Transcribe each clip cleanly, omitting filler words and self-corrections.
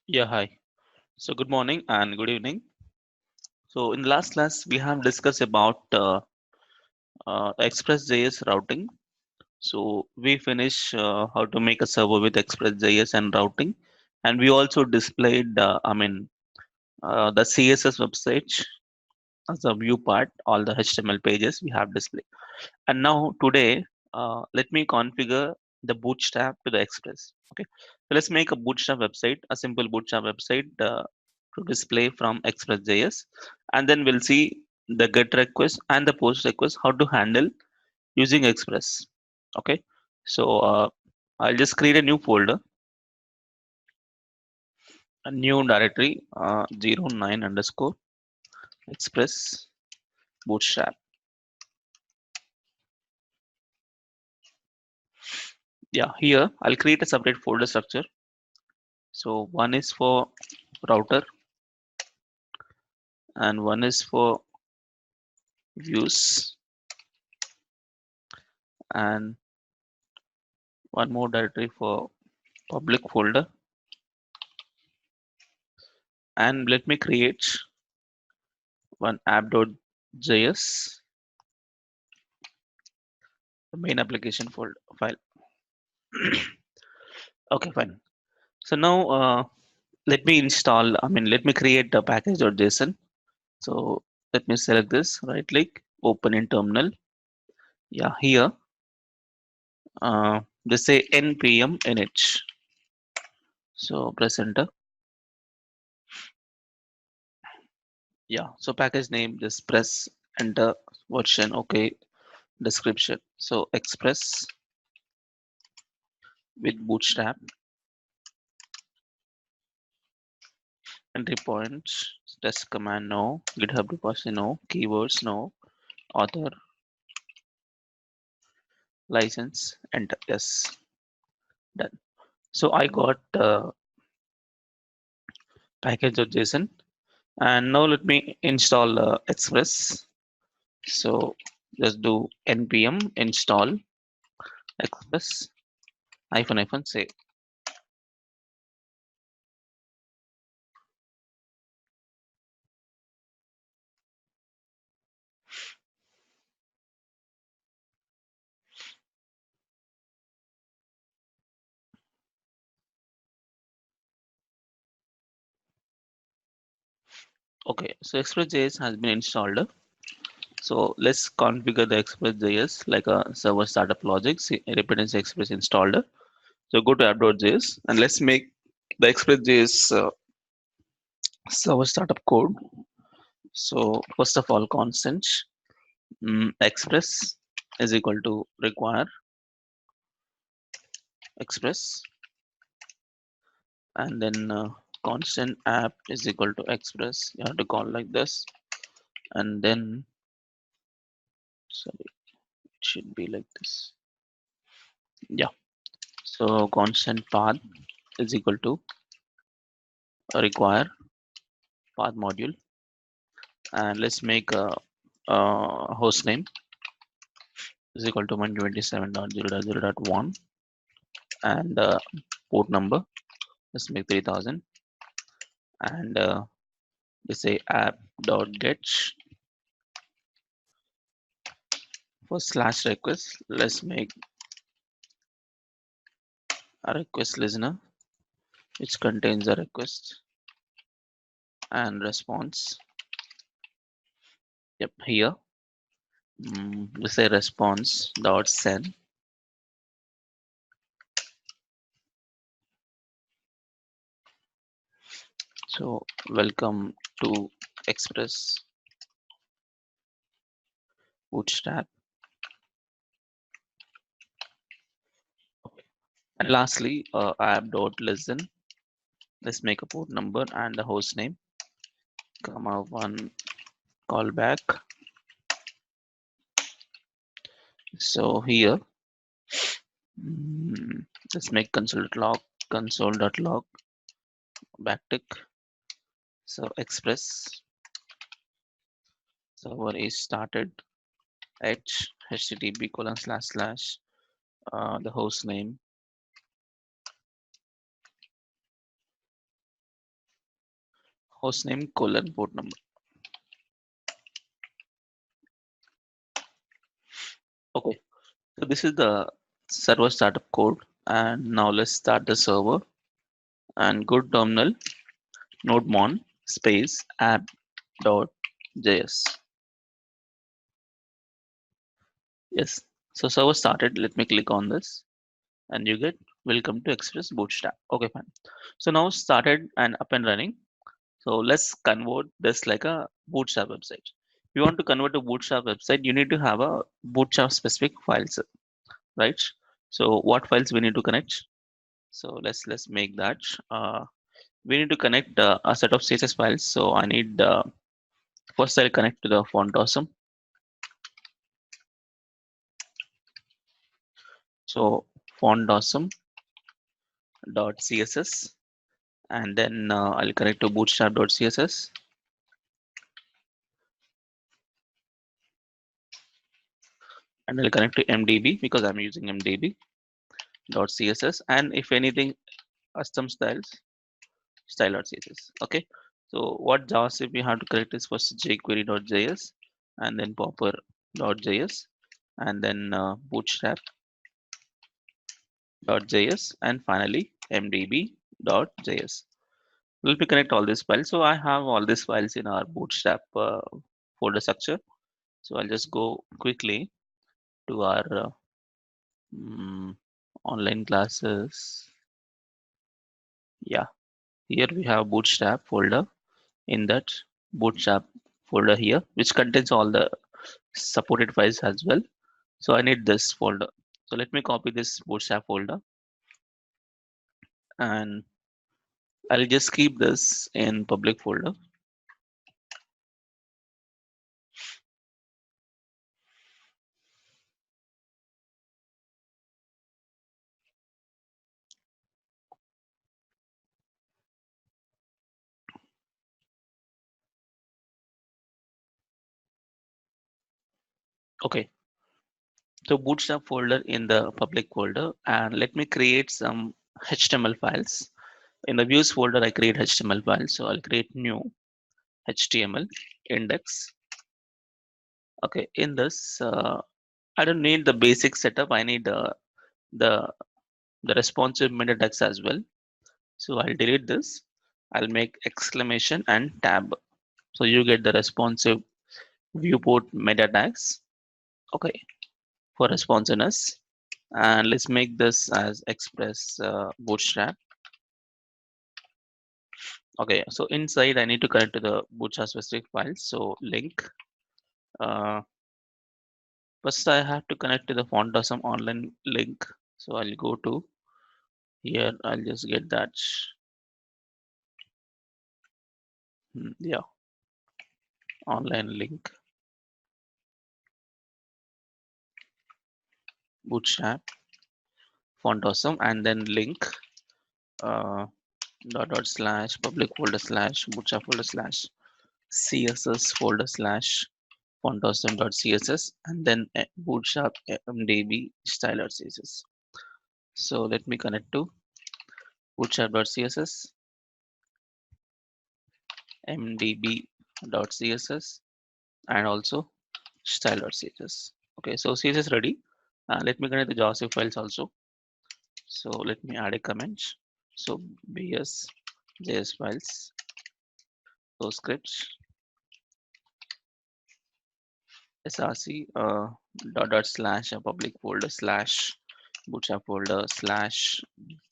Yeah, hi. So, good morning and good evening. So, in the last class, we have discussed about Express.js routing. So, we finish how to make a server with Express.js and routing, and we also displayed, the CSS website as a view part, all the HTML pages we have displayed. And now today, let me configure the Bootstrap to the Express. Okay, so let's make a Bootstrap website, a simple Bootstrap website to display from Express.js, and then we'll see the GET request and the POST request how to handle using Express. Okay, so I'll just create a new folder, a new directory, 09 underscore Express Bootstrap. Yeah, here I'll create a separate folder structure. So one is for router and one is for views and one more directory for public folder. And let me create one app.js, the main application folder file. Okay, fine. So now let me install, let me create the package.json. So let me select this, right click, open in terminal. Yeah, here, just say npm init. So press enter. Yeah, so package name, just press enter, version, okay, description. So Express with Bootstrap, entry points, test command no, GitHub repository no, keywords no, author, license, enter, yes, done. So I got package.json, and now let me install Express. So just do npm install Express hyphen save. Okay, so Express.js has been installed. So let's configure the Express.js like a server startup logic. See, dependency Express installed. So go to app.js and let's make the Express.js server startup code. So first of all, constant Express is equal to require Express, and then constant app is equal to Express. You have to call like this, and then sorry, it should be like this. Yeah. So constant path is equal to require path module, and let's make a host name is equal to 127.0.0.1, and port number, let's make 3000, and let's say app.get for slash request. Let's make a request listener which contains a request and response. Yep, here let's say response dot send. So welcome to Express Bootstrap. And lastly, app.listen. Let's make a port number and the host name, comma one callback. So here, let's make console.log backtick. So Express server is started at http colon slash slash the host name hostname colon port number. Okay, so this is the server startup code, and now let's start the server and go to terminal nodemon space app.js. Yes, so server started. Let me click on this, and you get welcome to Express Bootstrap. Okay, fine. So now started and up and running. So let's convert this like a Bootstrap website. If you want to convert a Bootstrap website, you need to have a Bootstrap specific files, right? So what files we need to connect? So let's make that. We need to connect a set of CSS files. So I need first I'll connect to the font awesome. So font awesome dot css, and then I'll connect to bootstrap dot css, and I'll connect to mdb because I'm using mdb dot css, and if anything custom style dot css. Okay, so what JavaScript we have to correct is first jQuery dot js, and then popper dot js, and then bootstrap dot js, and finally mdb dot js. Let me connect all these files. So I have all these files in our bootstrap folder structure. So I'll just go quickly to our mm, online classes. Yeah, here we have bootstrap folder. In that bootstrap folder here, which contains all the supported files as well. So I need this folder. So let me copy this bootstrap folder, and I'll just keep this in public folder. Okay, so bootstrap folder in the public folder, and let me create some HTML files. In the views folder, I create HTML files. So I'll create new HTML index. Okay, in this, I don't need the basic setup. I need the the responsive meta tags as well. So I'll delete this. I'll make exclamation and tab. So you get the responsive viewport meta tags. Okay, for responsiveness. And let's make this as express bootstrap. Okay, so inside I need to connect to the bootstrap specific file. So link. Uh, First I have to connect to the font awesome online link. So I'll go to here. I'll just get that. Yeah, online link bootstrap font awesome, and then link dot slash public folder slash bootstrap folder slash css folder slash font awesome dot css, and then bootstrap mdb style dot css. So let me connect to bootstrap dot css, mdb dot css, and also style dot css. Okay, so css ready. Let me connect the javascript files also. So let me add a comment. So bs js files, so scripts src dot slash a public folder slash bootstrap folder slash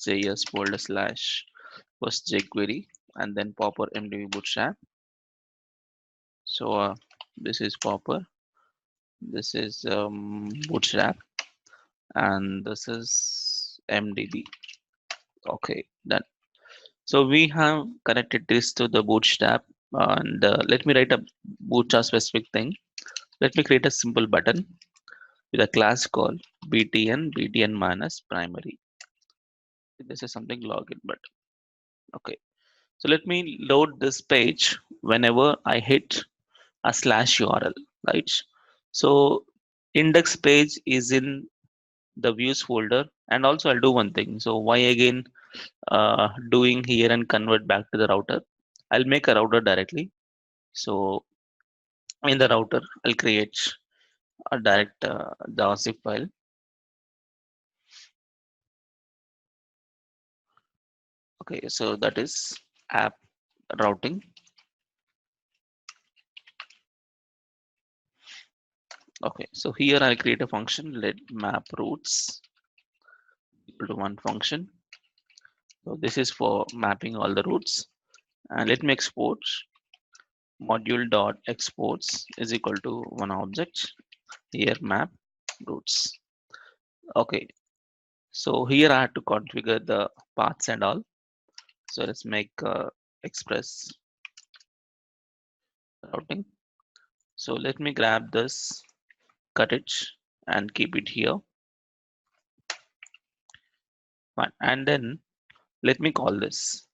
js folder slash first jQuery, and then popper mdb bootstrap. So this is popper, this is bootstrap, and this is mdb. Okay, done. So we have connected this to the bootstrap, and let me write a bootstrap specific thing. Let me create a simple button with a class called btn minus primary. This is something login button. Okay, so let me load this page whenever I hit a slash URL, right? So index page is in the views folder, and also I'll do one thing. So why again doing here and convert back to the router? I'll make a router directly. So in the router, I'll create a direct JavaScript file. Okay, so that is app routing. Okay, so here I'll create a function, let map routes equal to one function. So this is for mapping all the routes, and let me export module dot exports is equal to one object here map routes. Okay, so here I have to configure the paths and all. So let's make express routing. So let me grab this, cut it, and keep it here. Fine. And then let me call this.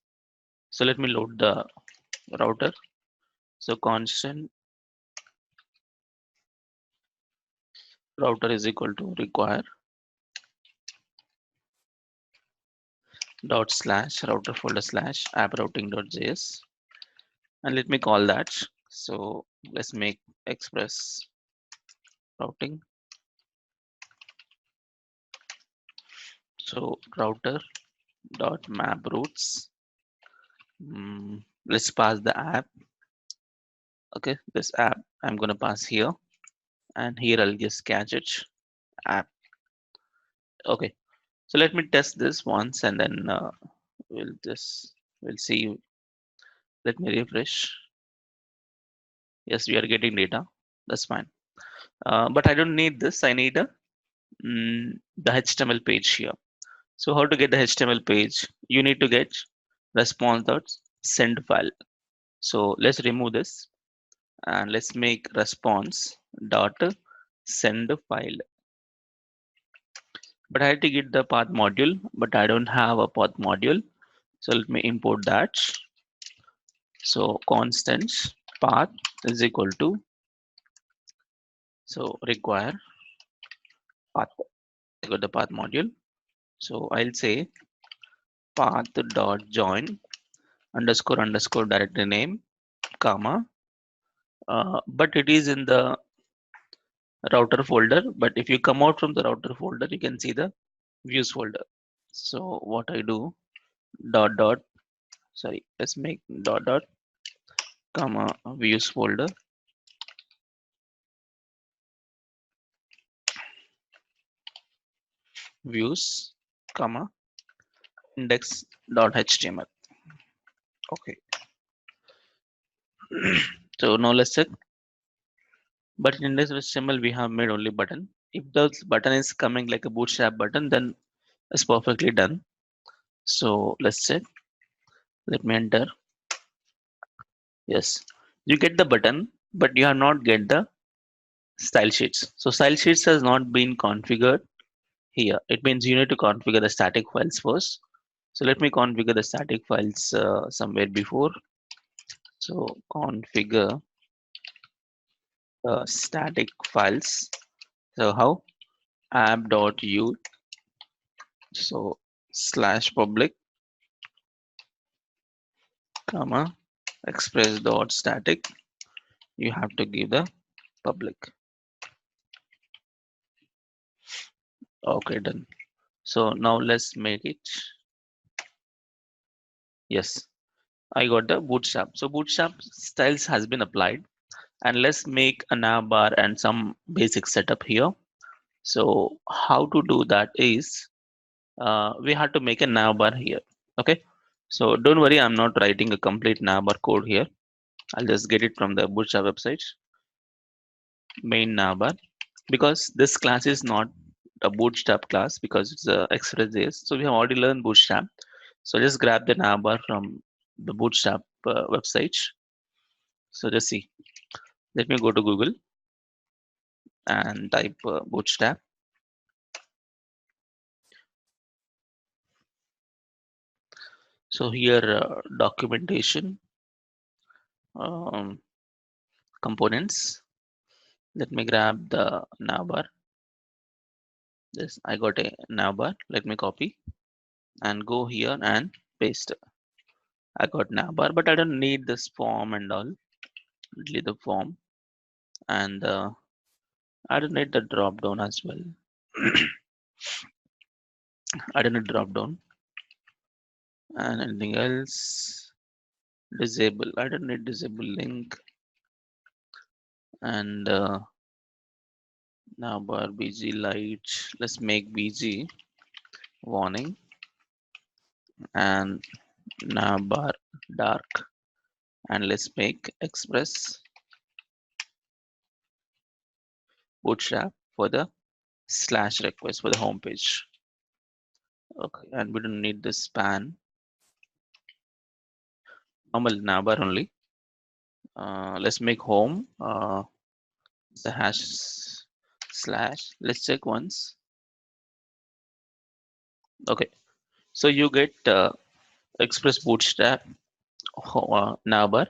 So let me load the router. So constant router is equal to require dot slash router folder slash app routing dot js, and let me call that. So let's make express routing. So router dot map routes. Let's pass the app. Okay, this app I'm gonna pass here, and here I'll just catch it app. Okay, so let me test this once, and then we'll see. Let me refresh. Yes, we are getting data. That's fine. But I don't need this. I need the HTML page here. So how to get the HTML page? You need to get response.send file. So let's remove this and let's make response dot send file. But I had to get the path module, but I don't have a path module. So let me import that. So constant path is equal to, so require path. I got the path module. So I'll say path dot join underscore underscore directory name comma, but it is in the router folder. But if you come out from the router folder, you can see the views folder. So what I do, dot dot, sorry, let's make dot dot comma views folder, views comma index dot html. Okay, so now let's check. But in index html we have made only button. If the button is coming like a bootstrap button, then it's perfectly done. So let's check. Let me enter. Yes, you get the button, but you have not get the style sheets. So style sheets has not been configured here. It means you need to configure the static files first. So let me configure the static files somewhere before. So configure the static files. So how? app.u, so slash public comma express.static. You have to give the public. Okay, done. So now let's make it. Yes, I got the bootstrap. So bootstrap styles has been applied, and let's make a navbar and some basic setup here. So how to do that is we have to make a navbar here. Okay, so don't worry, I'm not writing a complete navbar code here. I'll just get it from the bootstrap website, main navbar, because this class is not a bootstrap class because it's a express.js. So we have already learned bootstrap. So just grab the navbar from the bootstrap website. So just see. Let me go to Google and type bootstrap. So here documentation, um, components. Let me grab the navbar. This I got a navbar. Let me copy and go here and paste. I got navbar, but I don't need this form and all. Delete the form, and I don't need the drop down as well. I don't need drop down, and anything else. Disable. I don't need disable link, and navbar bg light. Let's make bg warning and navbar dark, and let's make express bootstrap for the slash request for the home page. Okay, and we don't need the span. Normal navbar only. Let's make home the hash slash. Let's check once. Okay, so you get express bootstrap navbar.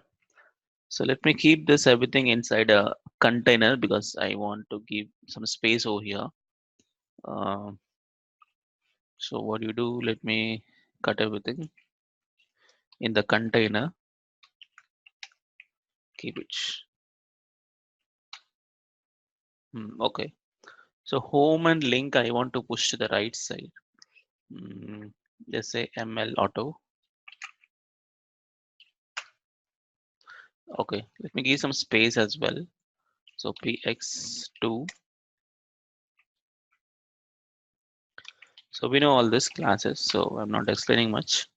So let me keep this everything inside a container because I want to give some space over here. Uh, so what do you do? Let me cut everything in the container. Keep it. Okay. So home and link I want to push to the right side. Let's say ML auto. Okay. Let me give some space as well. So px2. So we know all these classes. So I'm not explaining much.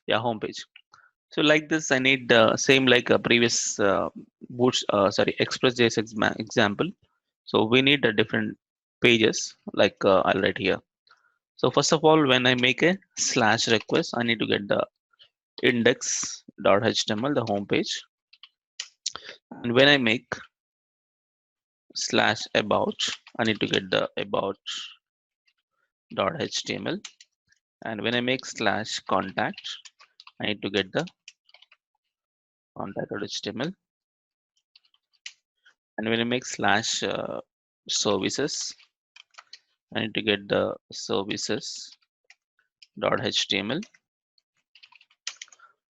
Yeah, homepage. So like this, I need same like a previous Express.js example. So we need a different pages like I'll write here. So first of all, when I make a slash request, I need to get the index.html, the home page. And when I make slash about, I need to get the about.html. And when I make slash contact, I need to get the contact.html. And when I make slash services, I need to get the services.html.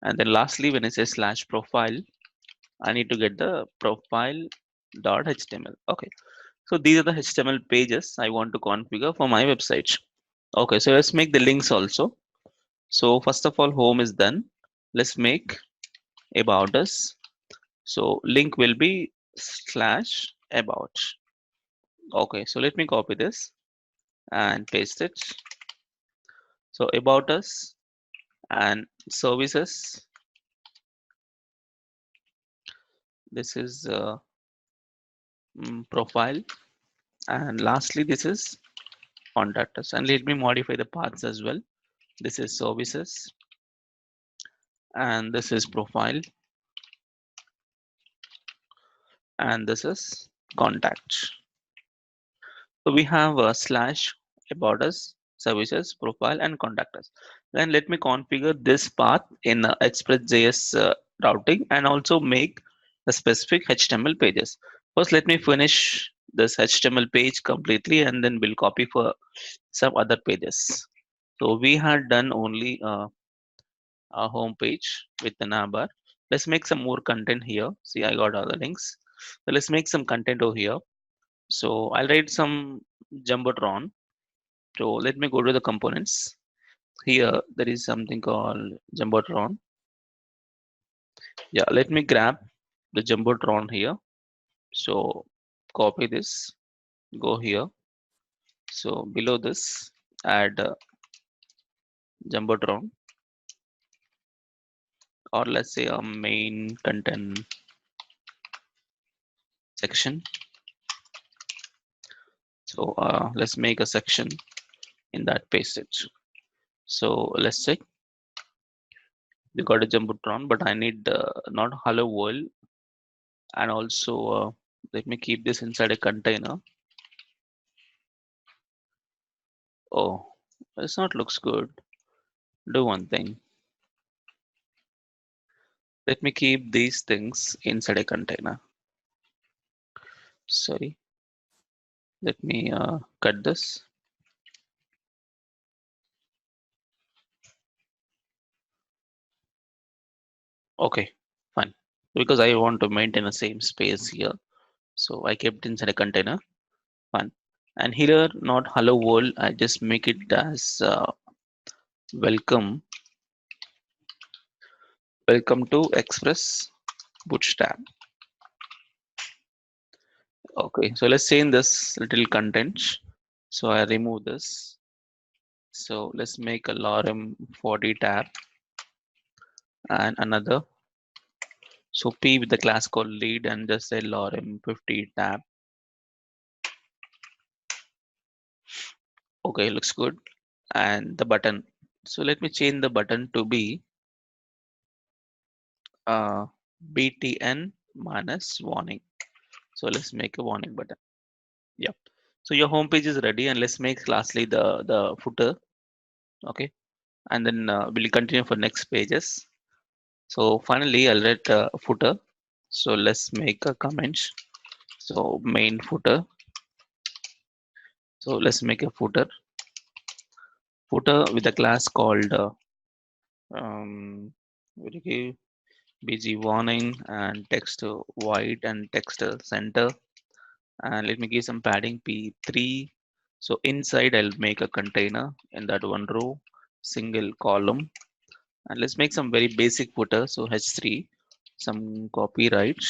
And then lastly, when I say slash profile, I need to get the profile.html. Okay. So these are the HTML pages I want to configure for my website. Okay. So let's make the links also. So first of all, home is done. Let's make about us. So link will be slash about. Okay. So let me copy this and paste it. So about us and services. This is profile, and lastly this is contact us. And let me modify the paths as well. This is services and this is profile and this is contact. So we have a slash about us, services, profile, and contact us. Then let me configure this path in Express.js routing and also make the specific HTML pages. First, let me finish this HTML page completely and then we'll copy for some other pages. So we had done only a home page with the navbar. Let's make some more content here. See, I got all the links. So let's make some content over here. So I'll write some jumbotron. So let me go to the components. Here there is something called jumbotron. Yeah, let me grab the jumbotron here. So copy this, go here. So below this, add jumbotron, or let's say a main content section. So let's make a section in that passage. So let's check. We got a jumbotron, but I need not hello world, and also let me keep this inside a container. Oh, it's not looks good. Do one thing. Let me keep these things inside a container. Sorry. Let me cut this. Okay, fine. Because I want to maintain the same space here, so I kept inside a container. Fine. And here, not hello world, I just make it as welcome, welcome to Express Bootstrap. Okay, so let's change this little content. So I remove this. So let's make a lorem 40 tab and another. So P with the class called lead and just say lorem 50 tab. Okay, looks good. And the button. So let me change the button to be uh, BTN minus warning. So let's make a warning button. Yep. So your home page is ready, and let's make lastly the footer. Okay, and then we'll continue for next pages. So finally, I'll write footer. So let's make a comment. So main footer. So let's make a footer with a class called what do you give BG warning and text white and text center. And let me give some padding P3. So inside I'll make a container in that one row, single column, and let's make some very basic footer. So H3, some copyright,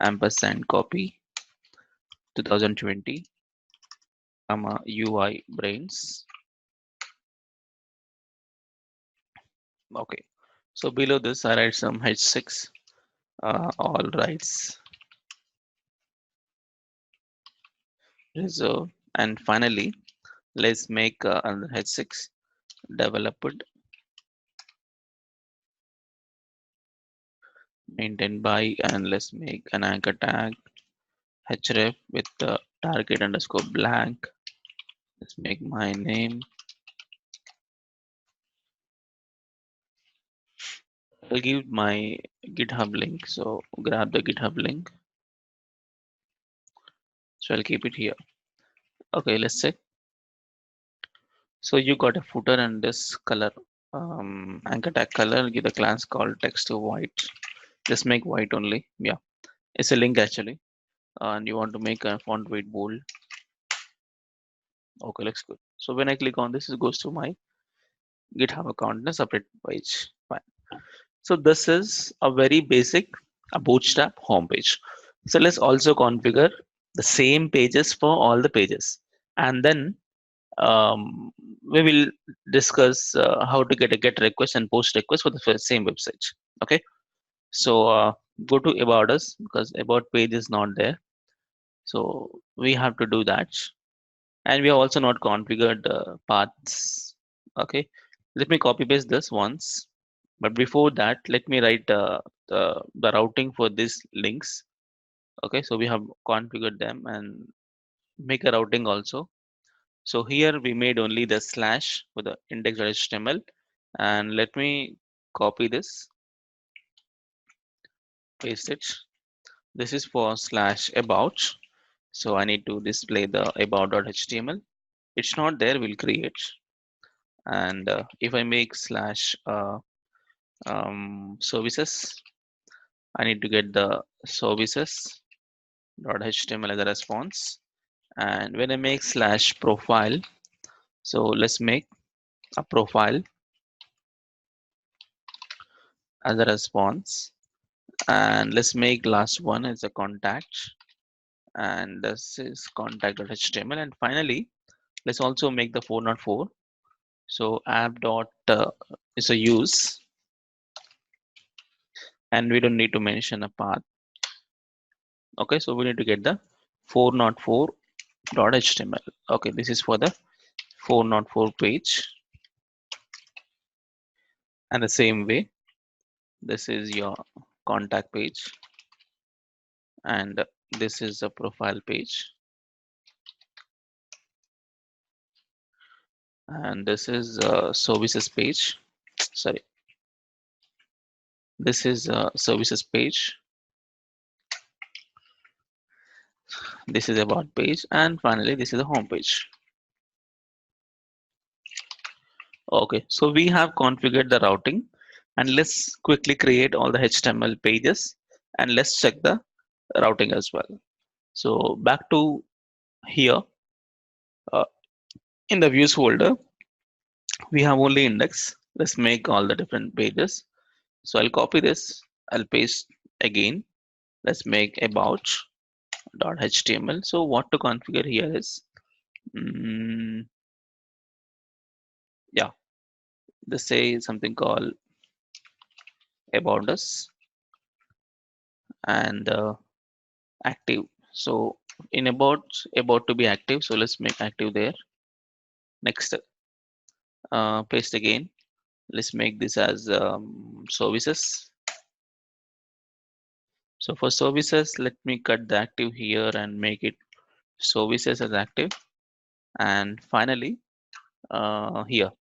ampersand copy 2020, UiBrains. Okay. So below this I write some H6, all rights reserved, and finally let's make another H6 developed, maintained by, and let's make an anchor tag href with the target underscore blank. Let's make my name. I'll give my GitHub link. So grab the GitHub link. So I'll keep it here. Okay, let's check. So you got a footer and this color, anchor tag color. Give the class called text to white. Just make white only. Yeah, it's a link actually. And you want to make a font weight bold. Okay, looks good. So when I click on this, it goes to my GitHub account in a separate page. Fine. So this is a very basic Bootstrap homepage. So let's also configure the same pages for all the pages, and then um, we will discuss how to get a get request and post request for the same website. Okay, so go to about us because about page is not there, so we have to do that, and we have also not configured paths. Okay, let me copy paste this once. But before that, let me write the routing for these links. Okay, so we have configured them and make a routing also. So here we made only the slash for the index.html, and let me copy this, paste it. This is for slash about. So I need to display the about.html. It's not there, we'll create. And if I make slash services, I need to get the services.html as a response. And when I make slash profile, so let's make a profile as a response, and let's make last one as a contact, and this is contact.html. And finally let's also make the 404. So app dot is a use, and we don't need to mention a path. Okay, so we need to get the 404.html. Okay, this is for the 404 page. And the same way, this is your contact page, and this is a profile page, and this is a services page. Sorry, this is a services page. This is about page, and finally this is a home page. Okay, so we have configured the routing. And let's quickly create all the HTML pages, and let's check the routing as well. So back to here, uh, in the views folder, we have only index. Let's make all the different pages. So I'll copy this, I'll paste again. Let's make about.html. So what to configure here is, yeah, let's say something called about us and active. So in about to be active. So let's make active there. Next, paste again. Let's make this as services. So for services, let me cut the active here and make it services as active. And finally, here,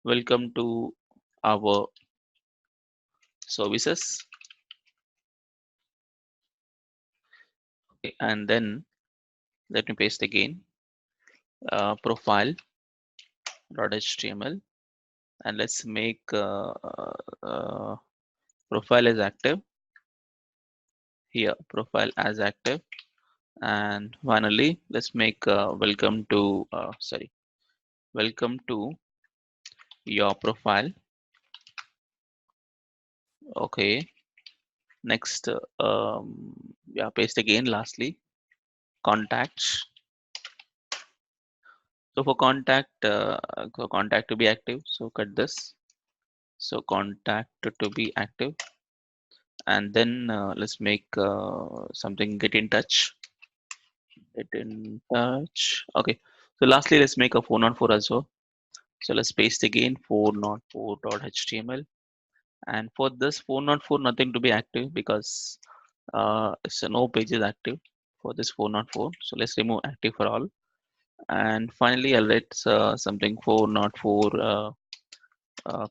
welcome to our services. Okay, and then let me paste again, profile.html, and let's make uh, profile as active here, profile as active. And finally, let's make welcome to your profile. Okay, next, yeah, paste again. Lastly, contacts. So for contact to be active, so cut this. So contact to be active, and then let's make something get in touch. Okay, so lastly, let's make a 404 as well. So let's paste again 404.html, and for this 404, nothing to be active because it's no page is active for this 404. So let's remove active for all, and finally I'll write something 404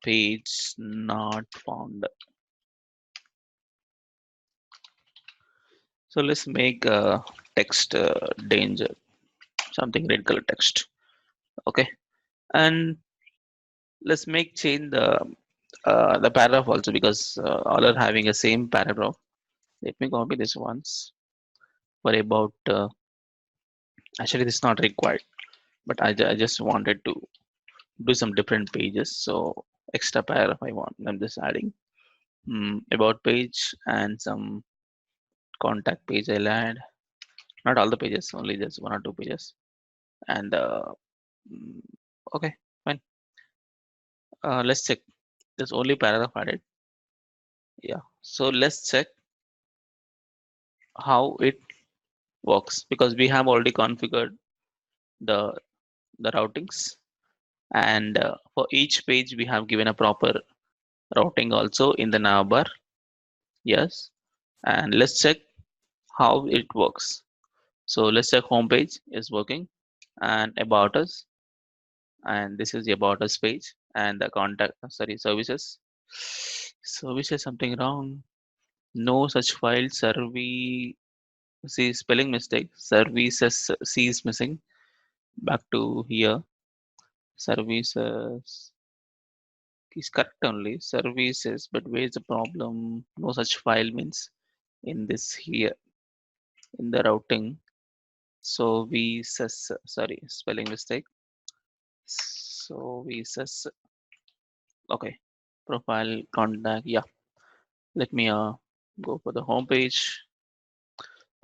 page not found. So let's make text danger, something red color text. Okay, and let's make change the paragraph also because all are having a same paragraph. Let me copy this once for about. Actually, this is not required, but I just wanted to do some different pages. So extra paragraph I want. I'm just adding about page and some contact page. I'll add not all the pages, only just one or two pages. And mm, okay, fine. Let's check. There's only paragraph added. Yeah. So let's check how it works because we have already configured the the routings, and for each page we have given a proper routing also in the navbar. Yes, and let's check how it works. So let's check home page is working, and about us, and this is the about us page, and the contact sorry services something wrong. No such file. Service, see spelling mistake, services c is missing. Back to here, services is correct only, services, but where is the problem? No such file means in this here in the routing. So we says sorry spelling mistake. So we says okay, profile contact. Yeah, let me go for the home page.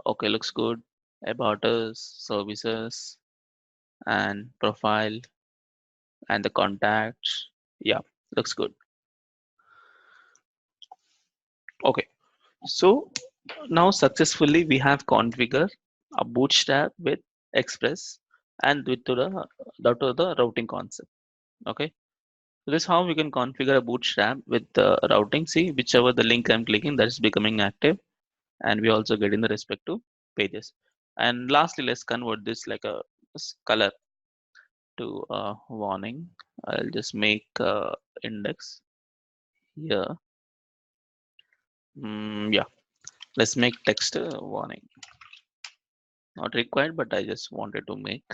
Okay, looks good. About us, services, and profile, and the contacts. Yeah, looks good. Okay, so now successfully we have configured a bootstrap with express and with to the routing concept. Okay, so this is how we can configure a bootstrap with the routing. See, whichever the link I'm clicking, that is becoming active, and we also getting the respective pages. And lastly, let's convert this like a color to warning. I'll just make index here. Yeah, let's make text warning. Not required, but I just wanted to make.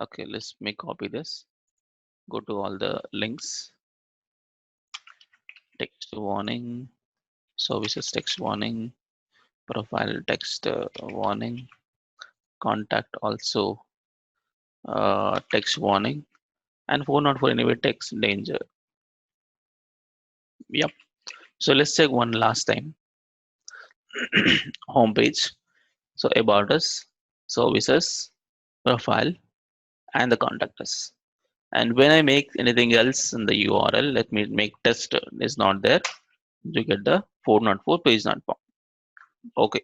Okay, let's make copy this. Go to all the links. text warning, services text warning, profile text warning, contact also text warning, and 404 anyway text danger. Yep. So let's check one last time. Homepage. So about us, services, profile, and the contact us. And when I make anything else in the URL, let me make test is not there. You get the 404 page not found. Okay.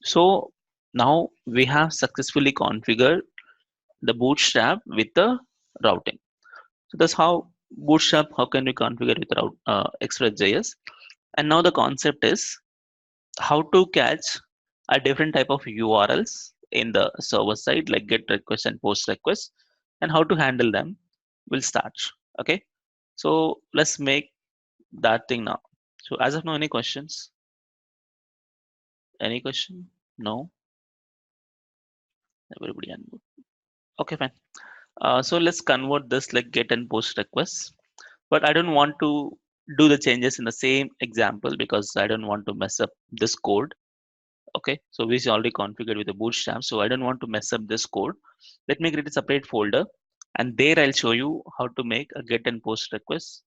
So now we have successfully configured the Bootstrap with the routing. So that's how Bootstrap. How can we configure with route Express.js? And now the concept is how to catch a different type of URLs in the server side, like get request and post request, and how to handle them. We'll start. Okay. So let's make that thing now. So as of now, any questions? Any question? No. Everybody on. Okay, fine. So let's convert this like get and post requests. But I don't want to do the changes in the same example because I don't want to mess up this code. Okay, so we is already configured with the Bootstrap, so I don't want to mess up this code. Let me create a separate folder, and there I'll show you how to make a get and post request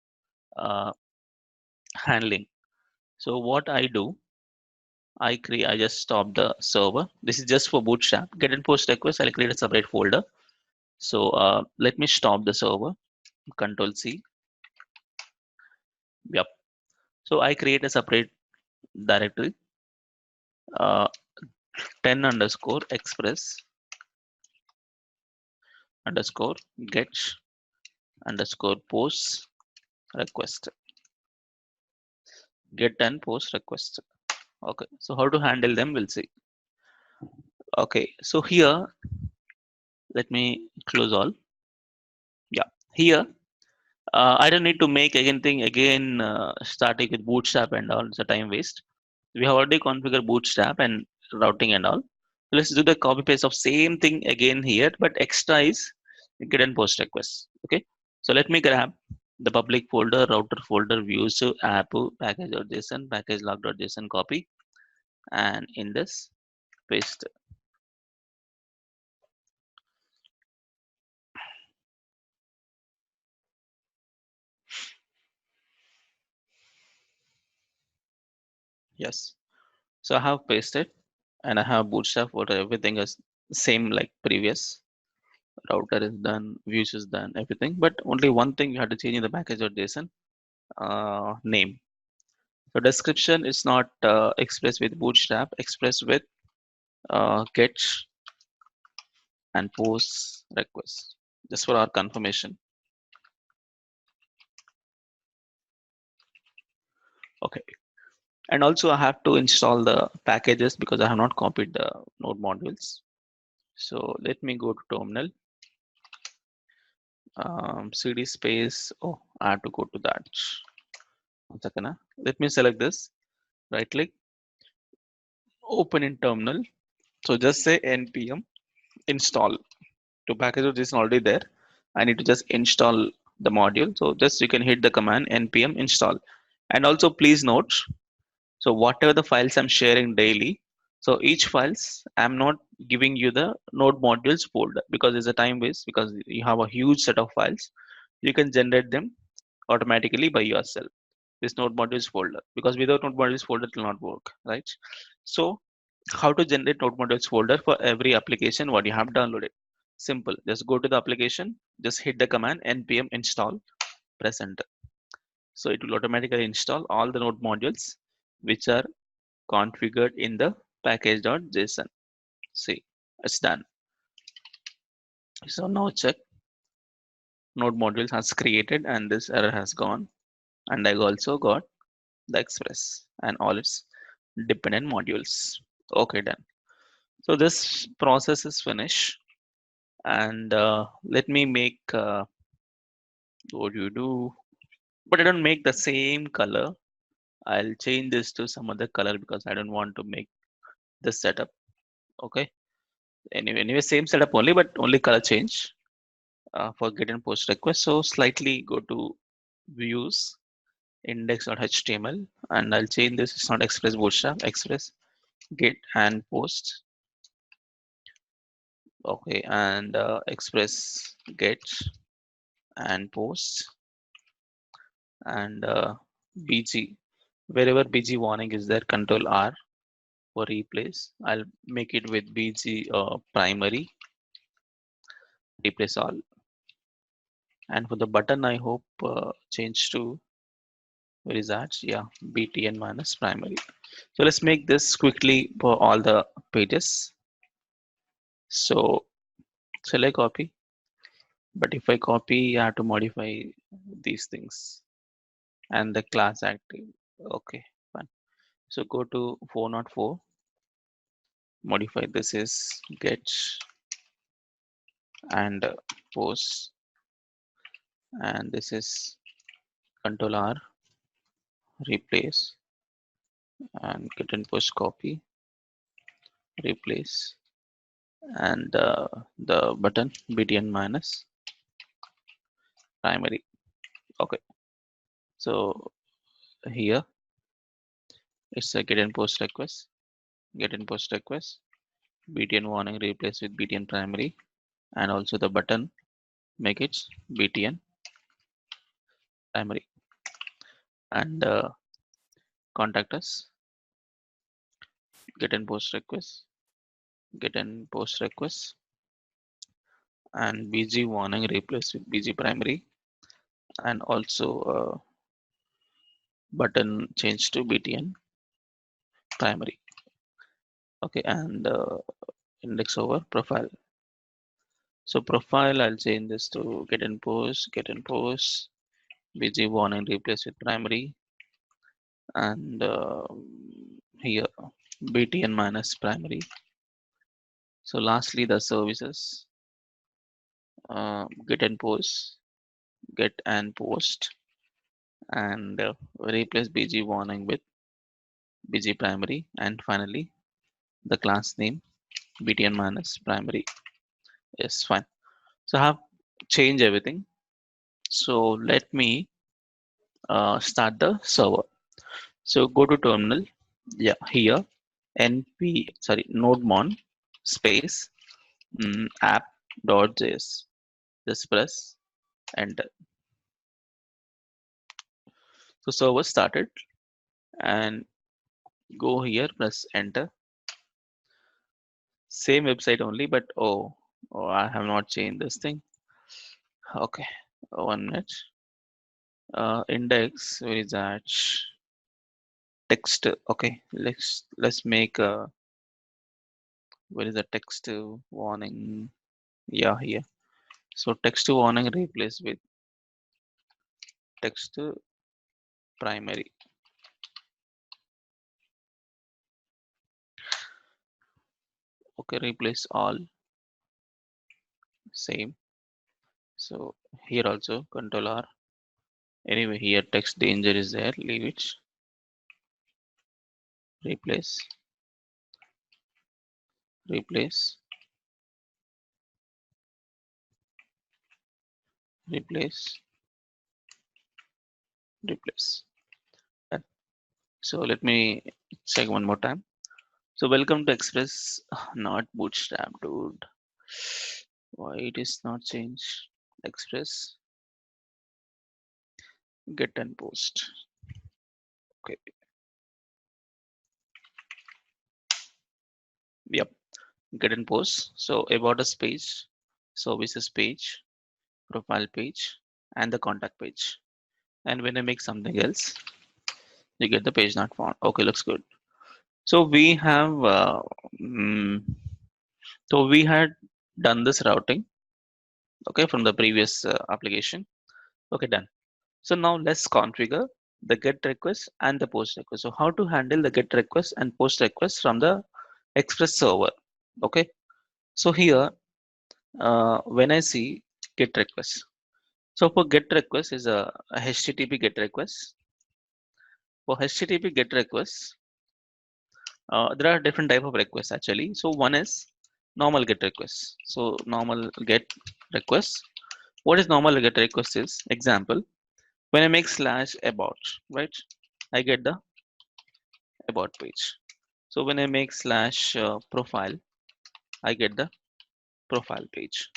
uh, handling. So what I do, I just stop the server. This is just for Bootstrap. Get and post request. I'll create a separate folder. So let me stop the server. Control C. Yep. So I create a separate directory. Uh, 10 underscore express underscore get underscore post request. Get and post request. Okay. So how to handle them? We'll see. Okay. So here, let me close all. Yeah. Here, I don't need to make anything again starting with Bootstrap and all. It's a time waste. We have already configured Bootstrap and routing and all. Let's do the copy paste of same thing again here, but extra is get and post request. Okay. So let me grab the public folder, router folder, views, app, package.json, package log.json copy, and in this paste. Yes. So I have pasted and I have Bootstrap folder. Everything is same like previous. Router is done, views is done, everything. But only one thing you have to change in the package.json name. So description is not expressed with Bootstrap, expressed with get and post request. Just for our confirmation. Okay. And also I have to install the packages because I have not copied the node modules. So let me go to terminal. CD space. Oh, I have to go to that. 1 second. Let me select this. Right click. Open in terminal. So just say npm install. To package is already there. I need to just install the module. So just you can hit the command npm install. And also please note. So whatever the files I'm sharing daily. So each files I'm not giving you the node modules folder because it's a time waste because you have a huge set of files. You can generate them automatically by yourself. This node modules folder because without node modules folder it will not work, right? So how to generate node modules folder for every application what you have downloaded? Simple. Just go to the application, just hit the command npm install, press enter. So it will automatically install all the node modules which are configured in the package.json. See, it's done. So now check node modules has created and this error has gone, and I also got the express and all its dependent modules. Okay, done. So this process is finished, and let me make what do you do? But I don't make the same color. I'll change this to some other color because I don't want to make this setup. Okay. Anyway, same setup only, but only color change for get and post request. So slightly go to views index.html, and I'll change this. It's not express bootstrap, express get and post. Okay, and express get and post, and bg, wherever bg warning is there, control R for replace. I'll make it with bg primary, replace all. And for the button, I hope change to, where is that? Yeah, btn minus primary. So let's make this quickly for all the pages. So shall I copy? But if I copy, I have to modify these things and the class active. Okay, fine. So go to 404, modify this is get and post, and this is control R, replace, and get and post copy, replace, and the button btn minus primary. Okay, so here it's a get and post request, get and post request, btn warning replace with btn primary, and also the button make it btn primary, and contact us, get and post request, get and post request, and bg warning replace with bg primary, and also button change to btn primary. Okay, and index over profile. So profile, I'll change this to get and post, bg warning replace with primary, and here btn minus primary. So lastly, the services, get and post, get and post, and replace bg warning with bg primary, and finally the class name btn minus primary. Yes, fine. So I have changed everything. So let me start the server. So go to terminal. Yeah, here nodemon space app.js. Just press enter. So server started, and go here, press enter. Same website only, but I have not changed this thing. Okay, 1 minute. Index, where is that? Text. Okay, let's make a, where is the text warning? Yeah, here. So text warning replace with text primary. Okay, replace all, same. So here also control R. Anyway, here text danger is there, leave it. Replace, replace, replace, replace. Done. So let me check one more time. So welcome to Express, not Bootstrap, dude. Why it is not changed? Express, get and post. Okay, yep, get and post. So about us page, services page, profile page, and the contact page. And when I make something else, you get the page not found. Okay, looks good. So we have, mm, so we had done this routing, okay, from the previous application. Okay, done. So now let's configure the get request and the post request. So how to handle the get request and post request from the Express server. Okay. So here, when I see get request, so for get request is a HTTP get request. For HTTP get request, there are different type of requests actually. So one is normal get request. So normal get request. What is normal get request is example. When I make slash about, right, I get the about page. So when I make slash profile, I get the profile page.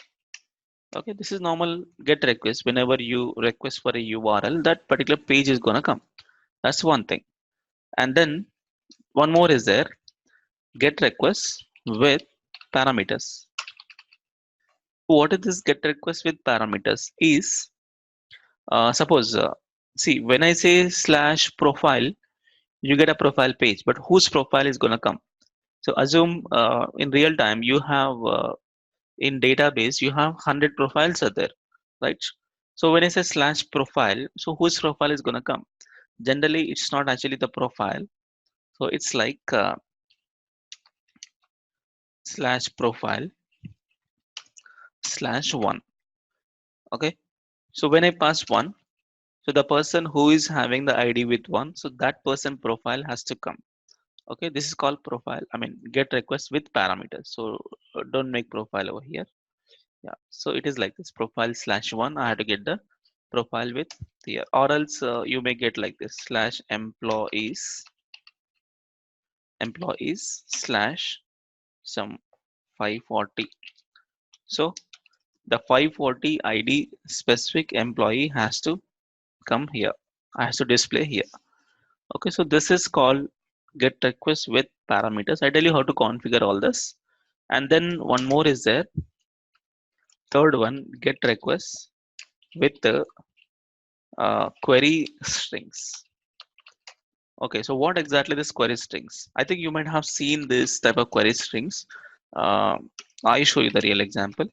Okay, this is normal get request. Whenever you request for a URL, that particular page is gonna come. That's one thing. And then one more is there, get request with parameters. What is this get request with parameters is, suppose see, when I say slash profile, you get a profile page, but whose profile is gonna come? So assume in real time you have in database you have 100 profiles are there, right? So when I say slash profile, so whose profile is gonna come? Generally it's not actually the profile, so it's like slash profile slash one. Okay, so when I pass one, so the person who is having the ID with one, so that person profile has to come. Okay, this is called profile, I mean get request with parameters. So don't make profile over here. Yeah, so it is like this, profile slash one, I have to get the profile with here, or else you may get like this, slash employees slash some 540. So the 540 ID specific employee has to come here, has to display here. Okay, so this is called get request with parameters. I tell you how to configure all this. And then one more is there, third one, get request with the query strings. Okay, so what exactly this query strings? I think you might have seen this type of query strings. Uh, I show you the real example.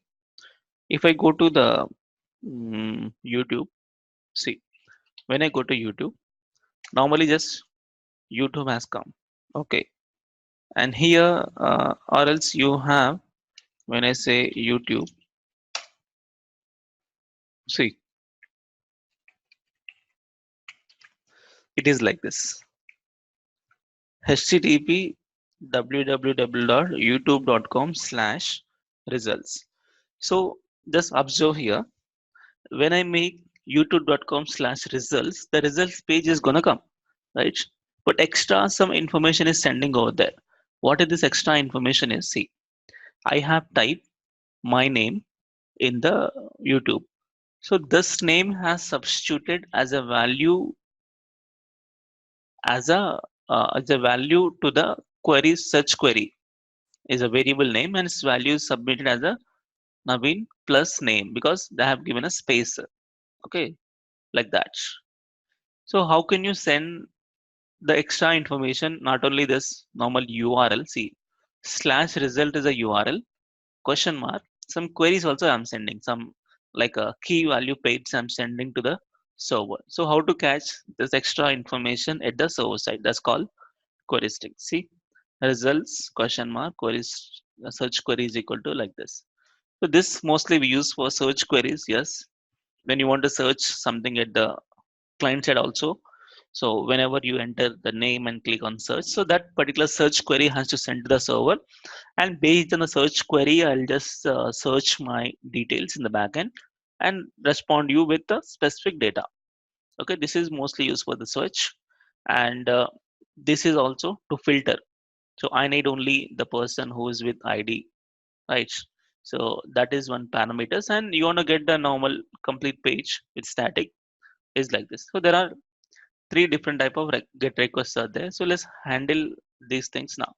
If I go to the YouTube, see, when I go to YouTube, normally just YouTube has come. Okay, and here, or else you have, when I say YouTube, see, it is like this, http www.youtube.com/results. So just observe here, when I make youtube.com/results, the results page is gonna come, right? But extra some information is sending over there. What is this extra information is? See, I have typed my name in the YouTube. So this name has substituted as a value, as a value to the query search query, is a variable name, and its value is submitted as a Naveen plus name because they have given a space. Okay, like that. So how can you send the extra information? Not only this normal URL, see, slash result is a URL, question mark, some queries also I'm sending, some like a key value page I'm sending to the server. So how to catch this extra information at the server side? That's called query string. See, results question mark queries, search query is equal to like this. So this mostly we use for search queries. Yes, when you want to search something at the client side also. So whenever you enter the name and click on search, so that particular search query has to send to the server, and based on the search query, I'll just search my details in the backend and respond you with the specific data. Okay, this is mostly used for the search, and this is also to filter. So I need only the person who is with ID, right? So that is one parameters, and you want to get the normal complete page with static is like this. So there are three different type of get requests are there. So let's handle these things now.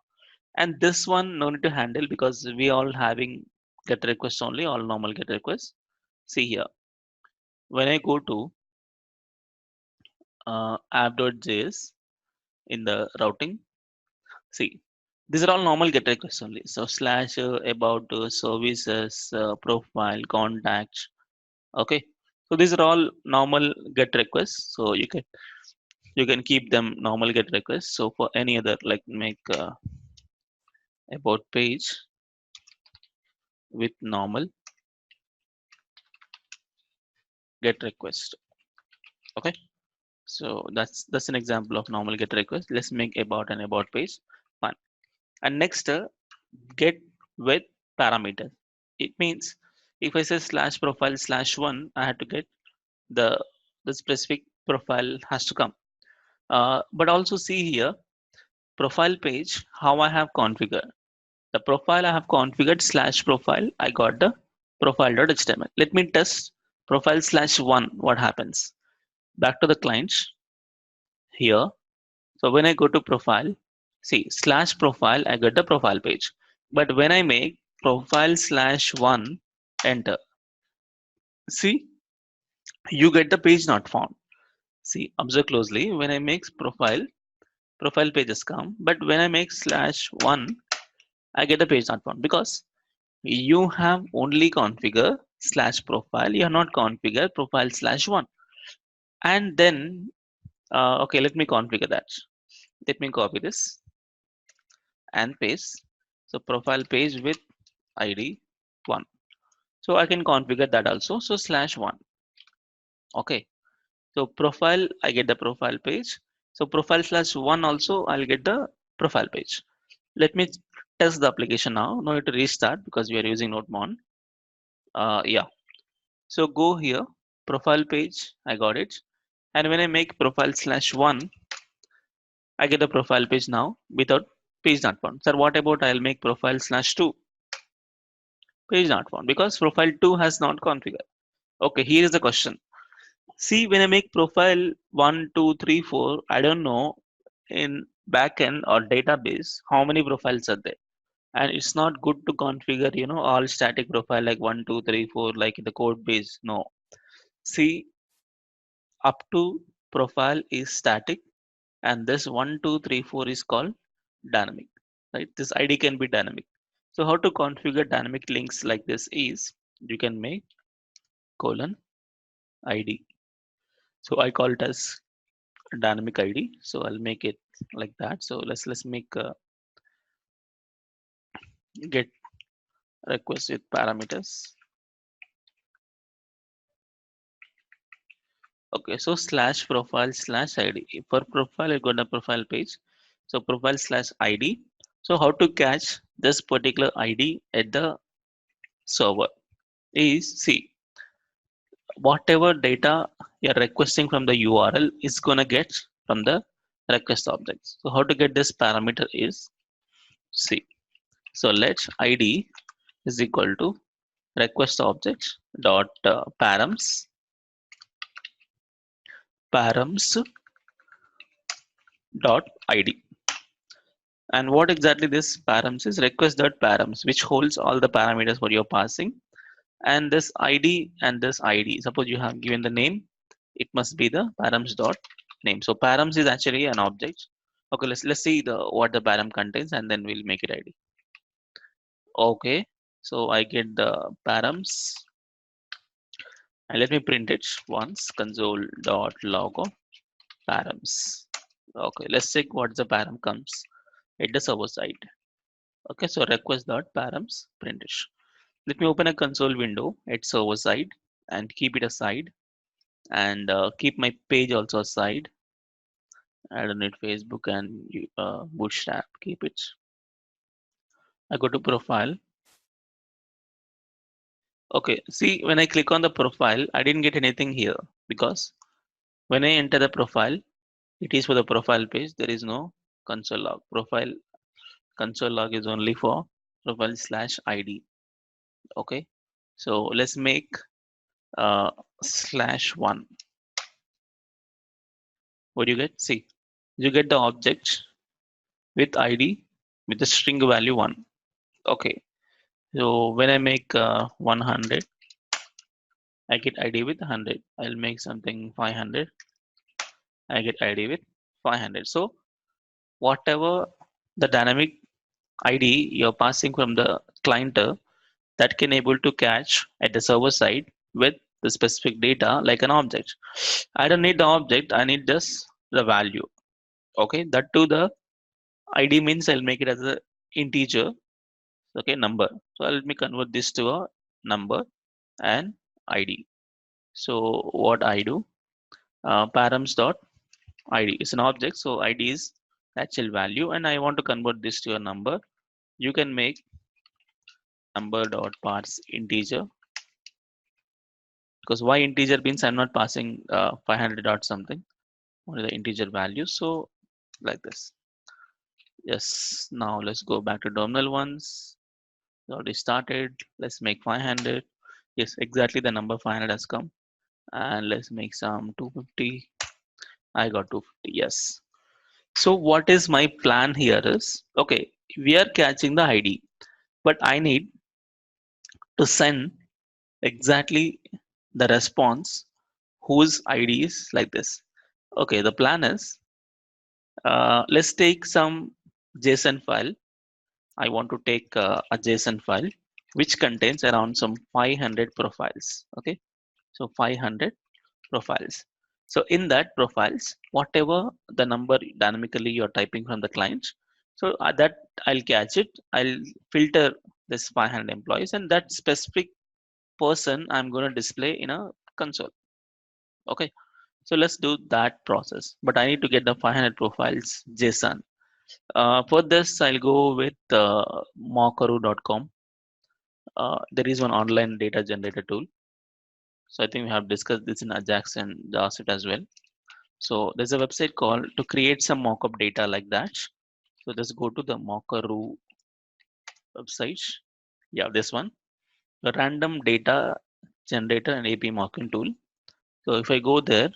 And this one no need to handle because we all having get requests only, all normal get requests. See here, when I go to app.js in the routing, see, these are all normal get requests only. So slash about services, profile, contact. Okay, so these are all normal get requests. So you can keep them normal get requests. So for any other, like make about page with normal get request. Okay, so that's an example of normal get request. Let's make about an about page one. And next, get with parameter. It means if I say slash profile slash one, I have to get the the specific profile has to come. But also see here, profile page, how I have configured. The profile I have configured slash profile, I got the profile.html. Let me test profile slash one, what happens. Back to the clients here. So when I go to profile, see slash profile, I get the profile page. But when I make profile slash one, enter, see, you get the page not found. See, observe closely. When I make profile pages come, but when I make slash one, I get the page not found because you have only configure slash profile. You have not configure profile slash one. And then, okay, let me configure that. Let me copy this and paste. So profile page with ID one. So I can configure that also. So slash one. Okay. So profile, I get the profile page. So profile slash one also, I'll get the profile page. Let me test the application now. No need to restart because we are using NodeMon. Yeah. So go here, profile page, I got it. And when I make profile slash one, I get the profile page now without page not found. Sir, what about I'll make profile slash two, page not found because profile two has not configured. Okay, here is the question. See, when I make profile one, two, three, four, I don't know in backend or database how many profiles are there. And it's not good to configure, all static profile like one, two, three, four, like in the code base. No. See, up to profile is static, and this 1 2 3 4 is called dynamic, right? This id can be dynamic. So how to configure dynamic links like this is you can make colon id. So I call it as dynamic id, so I'll make it like that. So let's make get request with parameters. Okay, so slash profile slash id. For profile, I got a profile page. So profile slash id. So how to catch this particular id at the server is, see, whatever data you're requesting from the URL is gonna get from the request objects. So how to get this parameter is, see, so let id is equal to request object dot params dot id. And what exactly this params is, request dot params, which holds all the parameters for your passing, and this id and this id. Suppose you have given the name, it must be the params dot name. So params is actually an object. Okay, let's see the what the param contains, and then we'll make it id. Okay, so I get the params, and let me print it once, console dot log of params. Okay, let's check what the param comes at the server side. Okay, so request dot params print it. Let me open a console window at server side and keep it aside, and keep my page also aside. I don't need Facebook and Bootstrap. Keep it. I go to profile. Okay, see, when I click on the profile, I didn't get anything here because when I enter the profile, it is for the profile page. There is no console log. Profile console log is only for profile slash ID. Okay, so let's make slash one. What do you get? See, you get the object with ID with the string value one. Okay, so when I make 100, I get ID with 100. I'll make something 500. I get ID with 500. So whatever the dynamic ID you're passing from the client that can able to catch at the server side with the specific data like an object. I don't need the object. I need just the value. Okay, that to the ID means I'll make it as a integer. Okay, number. So let me convert this to a number and ID. So what I do, params dot ID is an object, so ID is actual value, and I want to convert this to a number. You can make number dot parse integer, because why integer means I'm not passing 500 dot something, only the integer value. So like this. Yes. Now let's go back to terminal once. Already started. Let's make 500. Yes, exactly the number 500 has come. And let's make some 250. I got 250. Yes. So what is my plan here is, okay, we are catching the ID, but I need to send exactly the response whose ID is like this. Okay, the plan is, let's take some JSON file. I want to take a JSON file which contains around some 500 profiles. Okay, so 500 profiles. So in that profiles, whatever the number dynamically you're typing from the client, so that I'll catch it. I'll filter this 500 employees, and that specific person I'm going to display in a console. Okay, so let's do that process. But I need to get the 500 profiles JSON. For this, I'll go with mockaroo.com. There is one online data generator tool. So I think we have discussed this in Ajax and JavaScript as well. So there's a website called to create some mockup data like that. So just go to the Mockaroo website. Yeah, this one, the random data generator and AP mocking tool. So if I go there,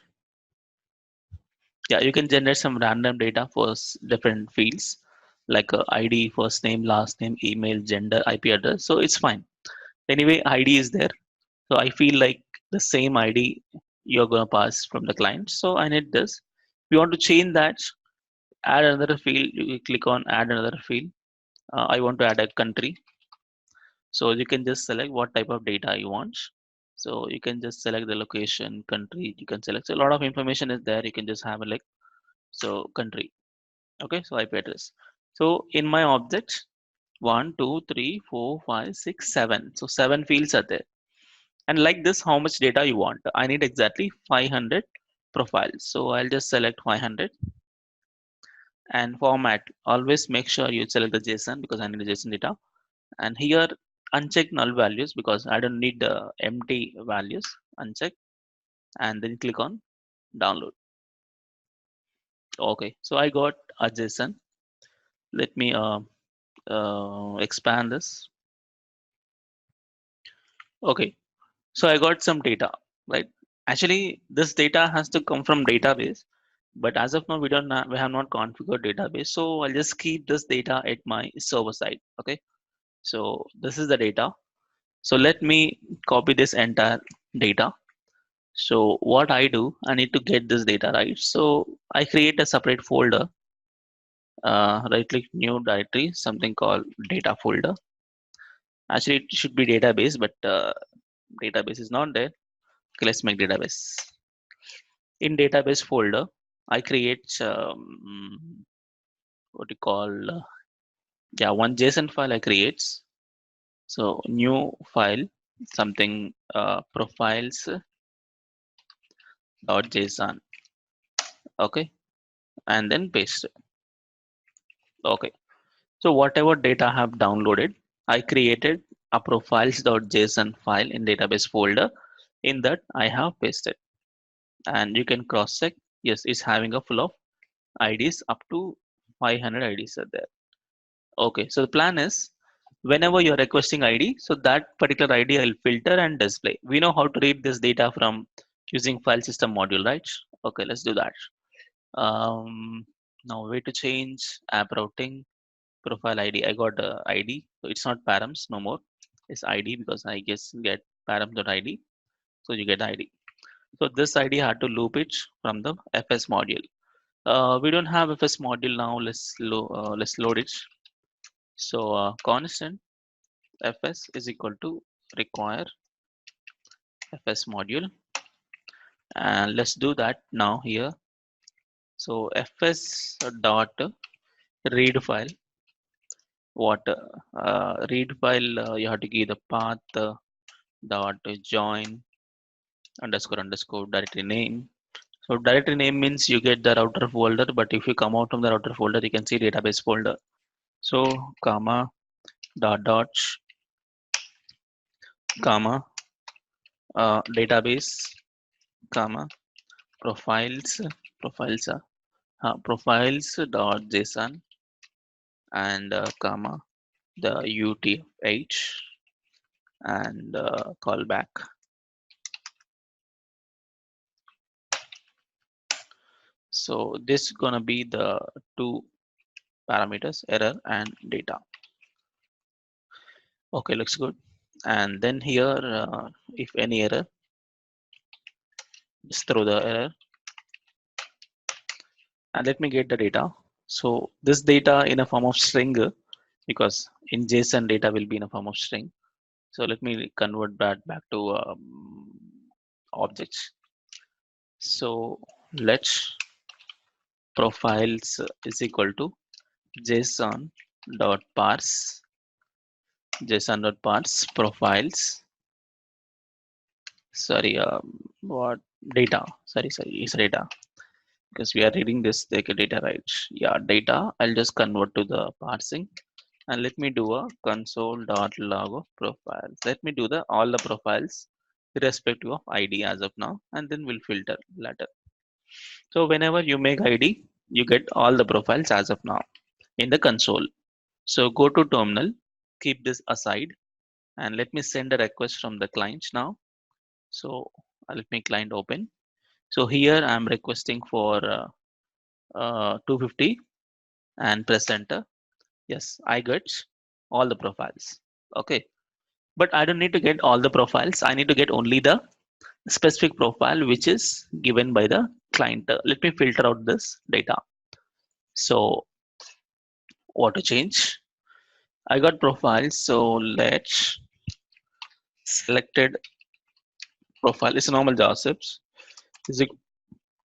yeah, you can generate some random data for different fields like ID, first name, last name, email, gender, IP address. So it's fine. Anyway, ID is there. So I feel like the same ID you're gonna pass from the client. So I need this. We want to change that, add another field. You click on add another field. I want to add a country. So you can just select what type of data you want. So you can just select the location, country. You can select, so a lot of information is there. You can just have a look. So country. Okay. So IP address. So in my object, 1, 2, 3, 4, 5, 6, 7. So 7 fields are there. And like this, how much data you want? I need exactly 500 profiles. So I'll just select 500 and format. Always make sure you select the JSON because I need the JSON data. And here uncheck null values because I don't need the empty values. Uncheck and then click on download. Okay, so I got a JSON. Let me expand this. Okay, so I got some data, right? Actually, this data has to come from database, but as of now, we have not configured database. So I'll just keep this data at my server side. Okay, so this is the data. So let me copy this entire data. So what I do, I need to get this data, right? So I create a separate folder, right click new directory, something called data folder. Actually, it should be database, but database is not there. Okay, let's make database. In database folder, I create what you call, yeah, one JSON file I creates. So new file, something profiles dot JSON. Okay, and then paste it. Okay. So whatever data I have downloaded, I created a profiles.json file in database folder. In that I have pasted, and you can cross check. Yes, it's having a full of IDs up to 500 IDs are there. Okay, so the plan is whenever you're requesting ID, so that particular ID I'll filter and display. We know how to read this data from using file system module, right? Okay, let's do that. Now way to change app routing profile ID. I got ID, so it's not params no more. It's ID because I guess you get param.id, so you get ID. So this ID had to loop it from the FS module. We don't have FS module now. Let's load it. So constant FS is equal to require FS module, and let's do that now here. So FS dot read file. What read file? You have to give the path dot join underscore underscore directory name. So directory name means you get the router folder, but if you come out from the router folder, you can see database folder. So comma dot dot comma database, comma, profiles, profiles, profiles.json and comma the UTF-8 and callback. So this is gonna be the two parameters, error and data. Okay, looks good. And then here, if any error, just throw the error and let me get the data. So this data in a form of string because in JSON data will be in a form of string. So let me convert that back to objects. So let's profiles is equal to JSON dot parse profiles. Sorry, what data? Sorry, it's data because we are reading this like a data, right? Yeah, data. I'll just convert to the parsing and let me do a console.log of profiles. Let me do the all the profiles irrespective of ID as of now, and then we'll filter later. So whenever you make ID, you get all the profiles as of now in the console. So go to terminal, keep this aside, and let me send a request from the client now. So let me client open. So here I'm requesting for 250 and press enter. Yes, I get all the profiles. Okay, but I don't need to get all the profiles. I need to get only the specific profile which is given by the client. Let me filter out this data. So what to change? I got profiles. So let's selected profile is a normal JavaScript is,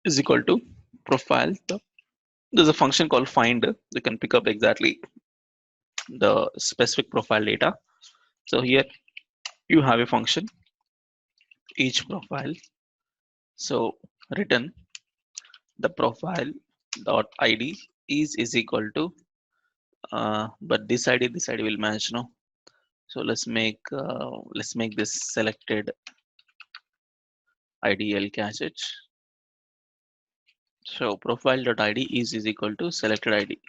is equal to profile. There's a function called find. You can pick up exactly the specific profile data. So here you have a function each profile. So return the profile dot id is equal to but this id will match no. So let's make this selected idl catch it. So profile.id is equal to selected id.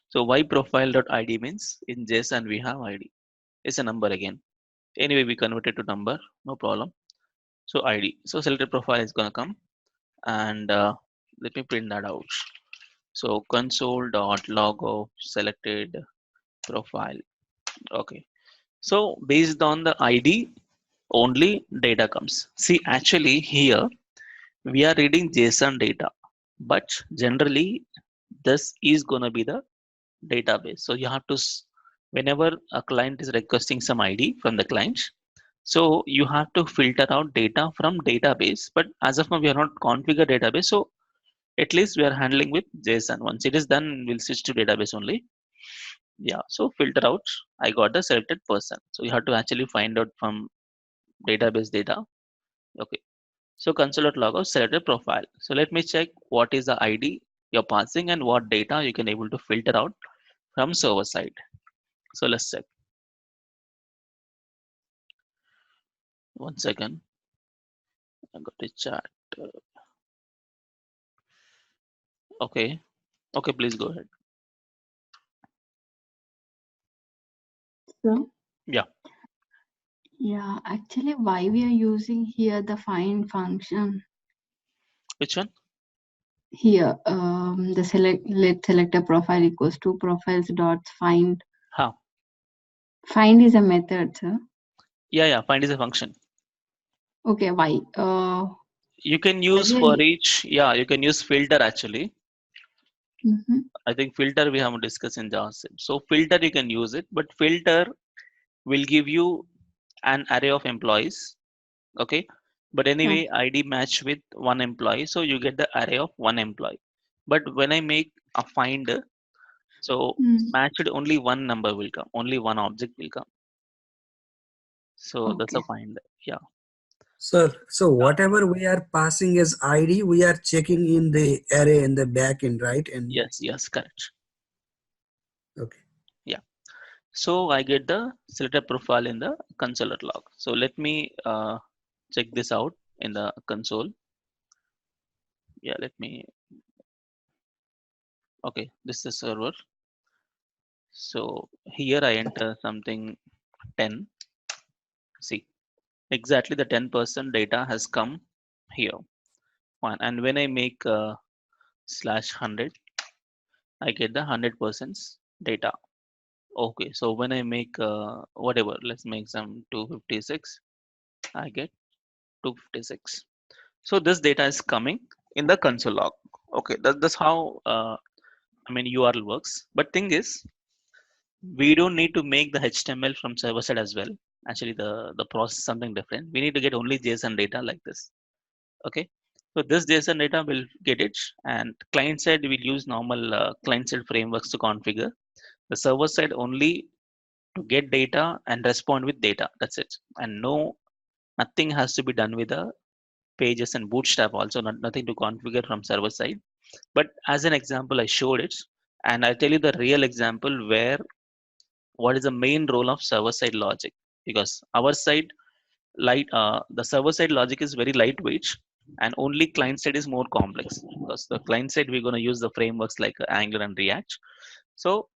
So why profile.id means in JSON we have id. It's a number again. Anyway, we convert it to number, no problem. So id. So selected profile is gonna come and let me print that out. So console.log of selected profile. Okay. So based on the id only data comes. See, actually here we are reading JSON data, but generally this is gonna be the database. So you have to, whenever a client is requesting some ID from the client, so you have to filter out data from database. But as of now, we are not configure database. So at least we are handling with JSON. Once it is done, we'll switch to database only. Yeah. So filter out. I got the selected person. So you have to actually find out from database data. Okay. So console.log of selected profile. So let me check what is the ID you're passing and what data you can able to filter out from server side. So let's check. One second. I got a chat. Uh, Okay. Okay, please go ahead. So, Yeah. yeah, actually, why we are using here the find function Which one? here, the let select a profile equals to profiles dot find. How? Find is a method, sir. Yeah. Find is a function. Okay, why? You can Why use we are for each. Yeah, you can use filter actually. mm-hmm. I think filter we haven't discussed in JavaScript. So filter you can use it, but filter will give you an array of employees. Okay. But anyway, Okay. ID match with one employee, so you get the array of one employee. But when I make a find, so Mm, matched only one number will come, only one object will come. So that's okay. a find. Yeah. Sir, so whatever we are passing as ID, we are checking in the array in the backend, right? And Yes, correct. okay. Yeah. So I get the selected profile in the console log. So let me check this out in the console. Yeah, let me. Okay, this is the server. So here I enter something 10. See, exactly the 10% data has come here. One, and when I make /100, I get the 100% data. Okay, so when I make whatever, let's make some 256, I get 256. So this data is coming in the console log. Okay, that's how I mean URL works. But thing is, we don't need to make the HTML from server side as well. Actually, the process is something different. We need to get only JSON data like this. Okay, so this JSON data will get it, and client side will use normal client side frameworks to configure. The server side only to get data and respond with data. That's it, and nothing has to be done with the pages and Bootstrap. Also, nothing to configure from server side. But as an example, I showed it, and I tell you the real example where what is the main role of server side logic, because our side the server side logic is very lightweight, and only client side is more complex, because the client side we're going to use the frameworks like Angular and React. So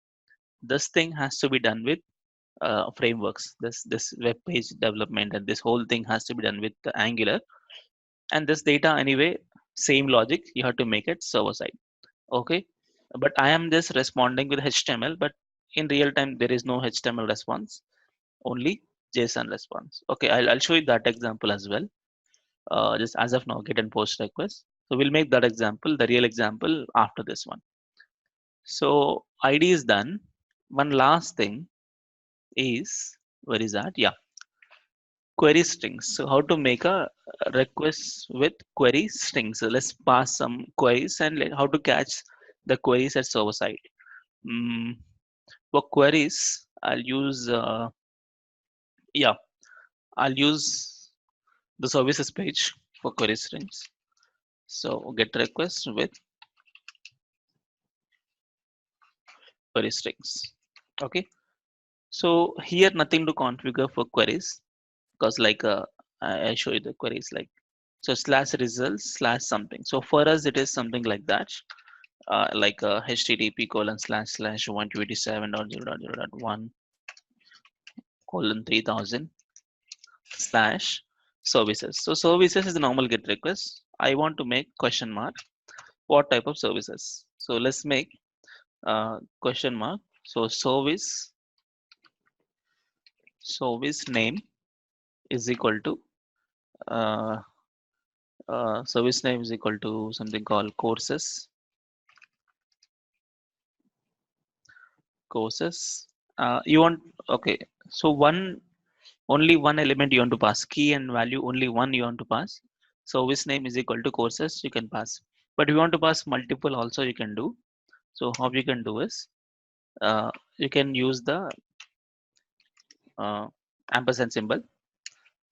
this thing has to be done with frameworks. This web page development and this whole thing has to be done with the Angular, and this data anyway, same logic, you have to make it server side. Okay, but I am just responding with HTML, but in real time there is no HTML response, only JSON response. Okay, I'll show you that example as well. Just as of now, get and post request. So we'll make that example, the real example, after this one. So ID is done. One last thing is, where is that? Yeah, query strings. So how to make a request with query strings. So let's pass some queries and how to catch the queries at server side. Mm, for queries, yeah, I'll use the services page for query strings. So get request with query strings. Okay. So here nothing to configure for queries, because like I show you the queries like, so /results /something. So for us it is something like that, like http://127.0.0.1 :3000 slash services. So services is the normal GET request. I want to make question mark what type of services. So let's make question mark. So service name is equal to uh, service name is equal to something called courses. You want, okay, so only one element you want to pass, key and value, only one you want to pass. Service name is equal to courses, you can pass, but you want to pass multiple also, you can do. So how you can do is, you can use the uh, ampersand symbol,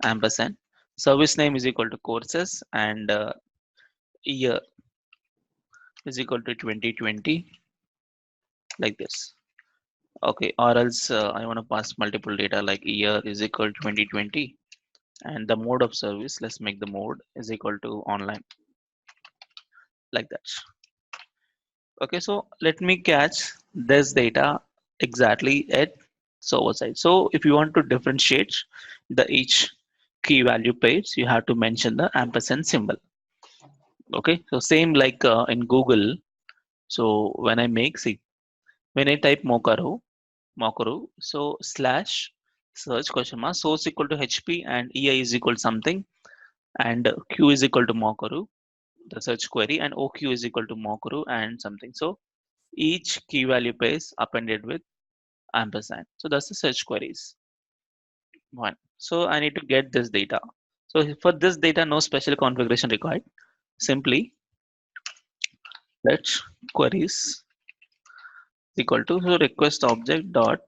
ampersand. Service name is equal to courses, and year is equal to 2020, like this. Okay, or else I want to pass multiple data like year is equal to 2020, and the mode of service, let's make the mode is equal to online, like that. Okay, so let me catch this data exactly at server side. So if you want to differentiate the each key value pairs, you have to mention the ampersand symbol. Okay, so same like in Google. So when I make, see, when I type Mokaru, so slash search question mark source equal to HP and EI is equal to something, and Q is equal to Mokaru, the search query, and OQ is equal to Mokaru and something. So each key value pair is appended with ampersand. So that's the search queries one. So I need to get this data. So for this data, no special configuration required. Simply let queries equal to, so request object dot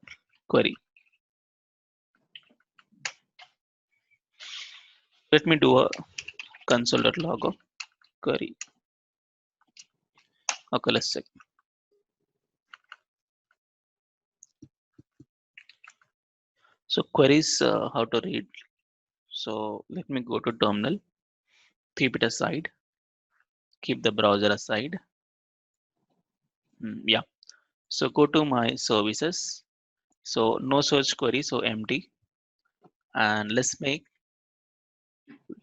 query. Let me do a console.log of query. Okay, let's check. So queries, how to read. So let me go to terminal, keep it aside, keep the browser aside. Yeah. So go to my services. So no search query, so empty. And let's make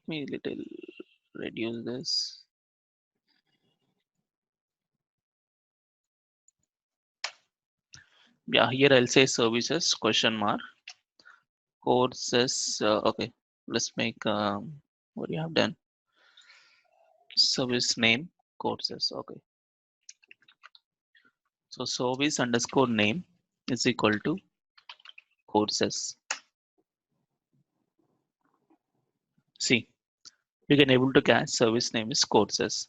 me little reduce this. Yeah, here I'll say services question mark courses. Okay, let's make what you have done. Service name courses. Okay, so service underscore name is equal to courses. See, you can able to catch service name is courses,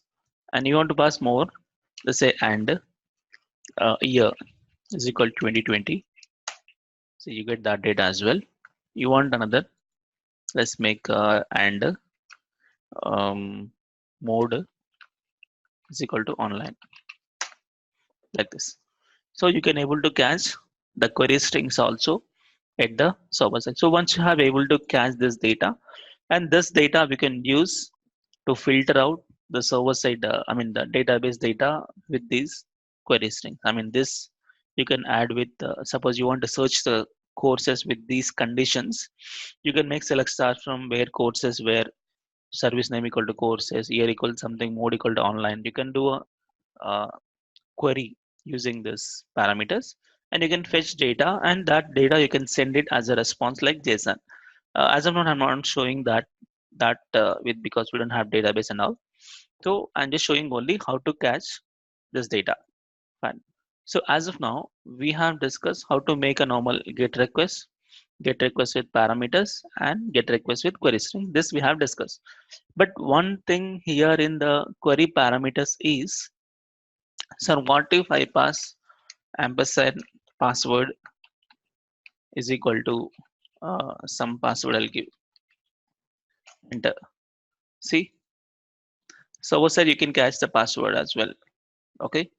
and you want to pass more. Let's say and year is equal to 2020. So you get that data as well. You want another. Let's make and mode is equal to online, like this. So you can able to catch the query strings also at the server side. So once you have able to catch this data, and this data we can use to filter out the server side, I mean the database data with these query strings. I mean this you can add with, suppose you want to search the courses with these conditions, you can make select start from where courses, where service name equal to courses, year equal something, mode equal to online. You can do a uh, query using this parameters, and you can fetch data, and that data you can send it as a response like JSON. As of now I'm not showing that with, because we don't have database and all, so I'm just showing only how to catch this data. Fine. So as of now we have discussed how to make a normal get request with parameters and get request with query string. This we have discussed, but one thing here in the query parameters is, sir, what if I pass ampersand password is equal to some password, I'll give enter. See, so over side you can catch the password as well. Okay,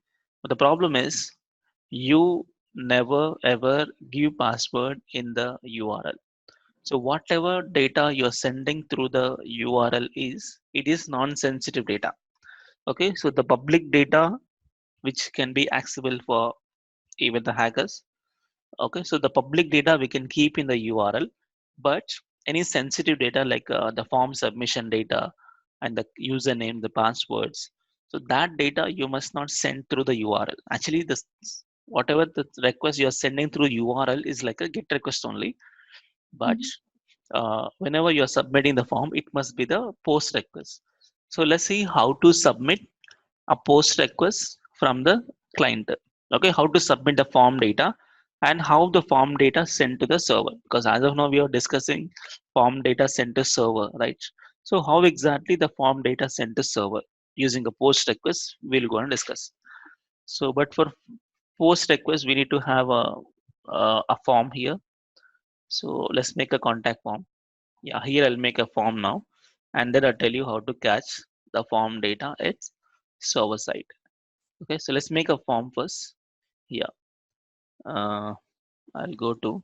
but the problem is you never ever give password in the URL. So whatever data you're sending through the URL is, it is non-sensitive data. Okay, so the public data which can be accessible for even the hackers. Okay, so the public data we can keep in the URL, but any sensitive data like the form submission data and the username, the passwords, so that data you must not send through the URL. Actually, this whatever the request you are sending through URL is like a GET request only, but Mhm. whenever you are submitting the form, it must be the POST request. So let's see how to submit a POST request from the client. Okay, how to submit the form data and how the form data sent to the server, because as of now we are discussing form data sent to server, right? So how exactly the form data sent to server using a POST request, we'll go and discuss. So but for POST request we need to have a form here. So let's make a contact form. Yeah, here I'll make a form now, and then I'll tell you how to catch the form data at server side. Okay, so let's make a form first. Here, I'll go to,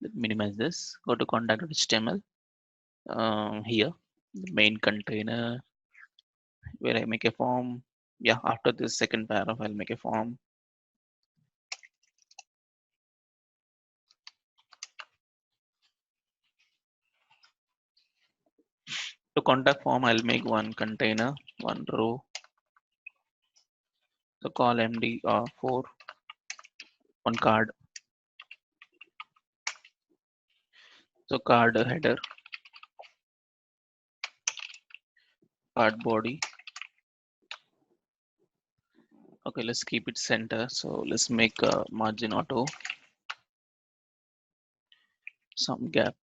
let me minimize this. Go to contact.html. Here, the main container where I make a form. Yeah, after this second paragraph, I'll make a form. So contact form, I'll make one container, one row. So call MD for one card. So card header, card body. Okay, let's keep it center. So let's make a margin auto, some gap.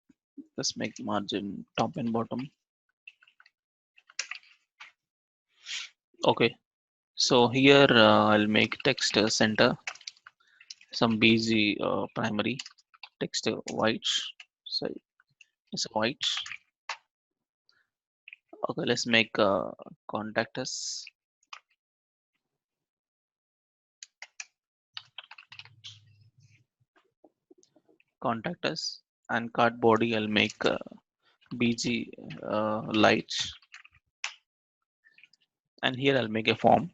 Let's make margin top and bottom. Okay, so here I'll make text center, some busy primary text white. So it's white. Okay, let's make contact us, and card body. I'll make bg light, and here I'll make a form.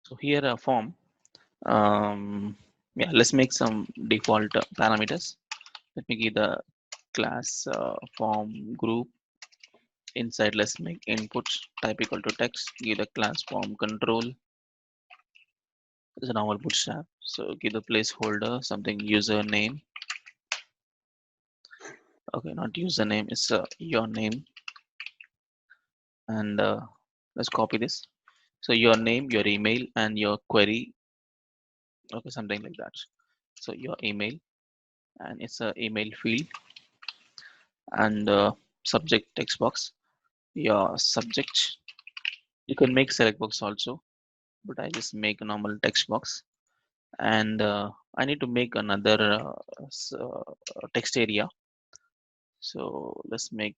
So here a form. Yeah, let's make some default parameters. Let me give the class form group. Inside, let's make input type equal to text. Give the class form control. It's a normal bootstrap. So give the placeholder something username. Okay, not username. It's your name. And let's copy this. So your name, your email, and your query. Okay, something like that. So your email, and it's a email field, and subject text box. Your subject. You can make select box also, but I just make a normal text box. And I need to make another text area. So let's make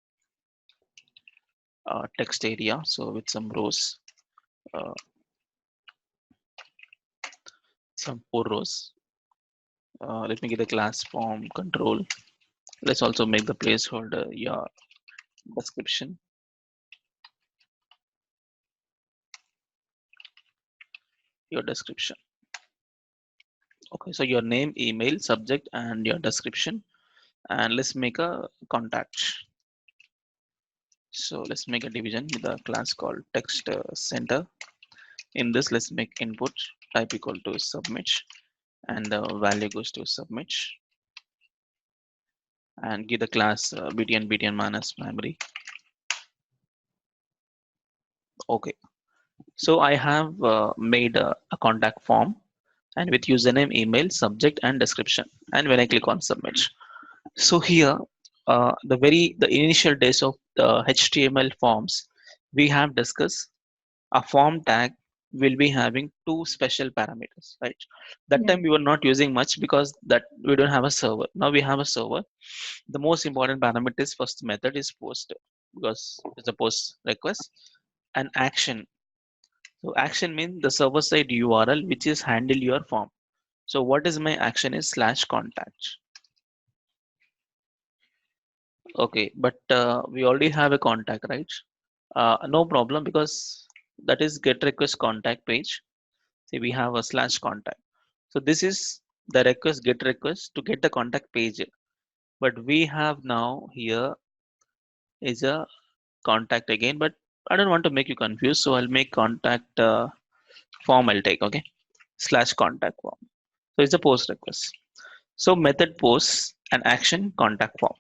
text area. So with some rows, uh, some 4 rows. Let me get the class form control. Let's also make the placeholder your description. Your description. Okay, so your name, email, subject, and your description. And let's make a contact. So let's make a division with a class called text center. In this, let's make input type equal to submit, and the value goes to submit, and give the class btn minus memory. Okay, so I have made a contact form, and with username, email, subject, and description. And when I click on submit, so here the initial days of the HTML forms, we have discussed a form tag will be having two special parameters, right? That Yeah. time we were not using much because that we don't have a server. Now we have a server. The most important parameter is first method is post, because it's a post request, and action. So action means the server side URL which is handle your form. So what is my action is /contact. Okay, but we already have a contact, right? No problem, because that is get request contact page. See, we have a /contact. So this is the request get request to get the contact page. But we have now here is a contact again, but I don't want to make you confused. So I'll make contact form I'll take, okay? /contact form. So it's a post request. So method posts and action contact form.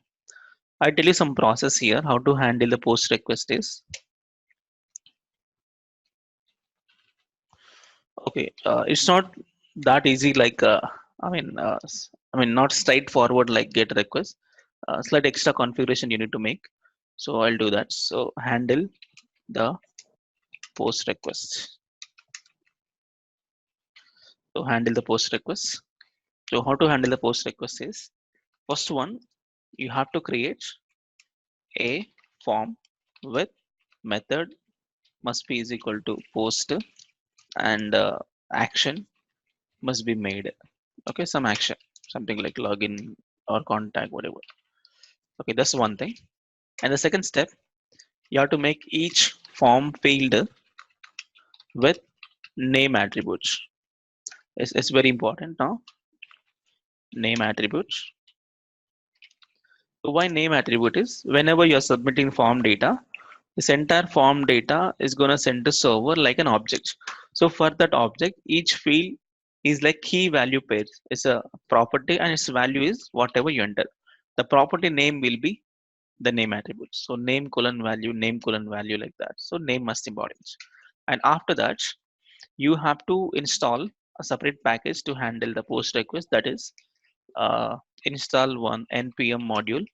I tell you some process here how to handle the post request is. Okay, it's not that easy like I mean not straightforward like get request. Slight extra configuration you need to make. So I'll do that. So handle the post request. So handle the post request. So how to handle the post request is, first one, you have to create a form with method must be is equal to post, and action must be made. Okay, some action, something like login or contact, whatever. Okay, that's one thing. And the second step, you have to make each form field with name attributes. It's very important now. Name attributes. So why name attribute is, whenever you're submitting form data, this entire form data is going to send to server like an object. So for that object, each field is like key value pairs. It's a property and its value is whatever you enter. The property name will be the name attribute. So name colon value like that. So name must be important. And after that, you have to install a separate package to handle the post request, that is uh, install one npm module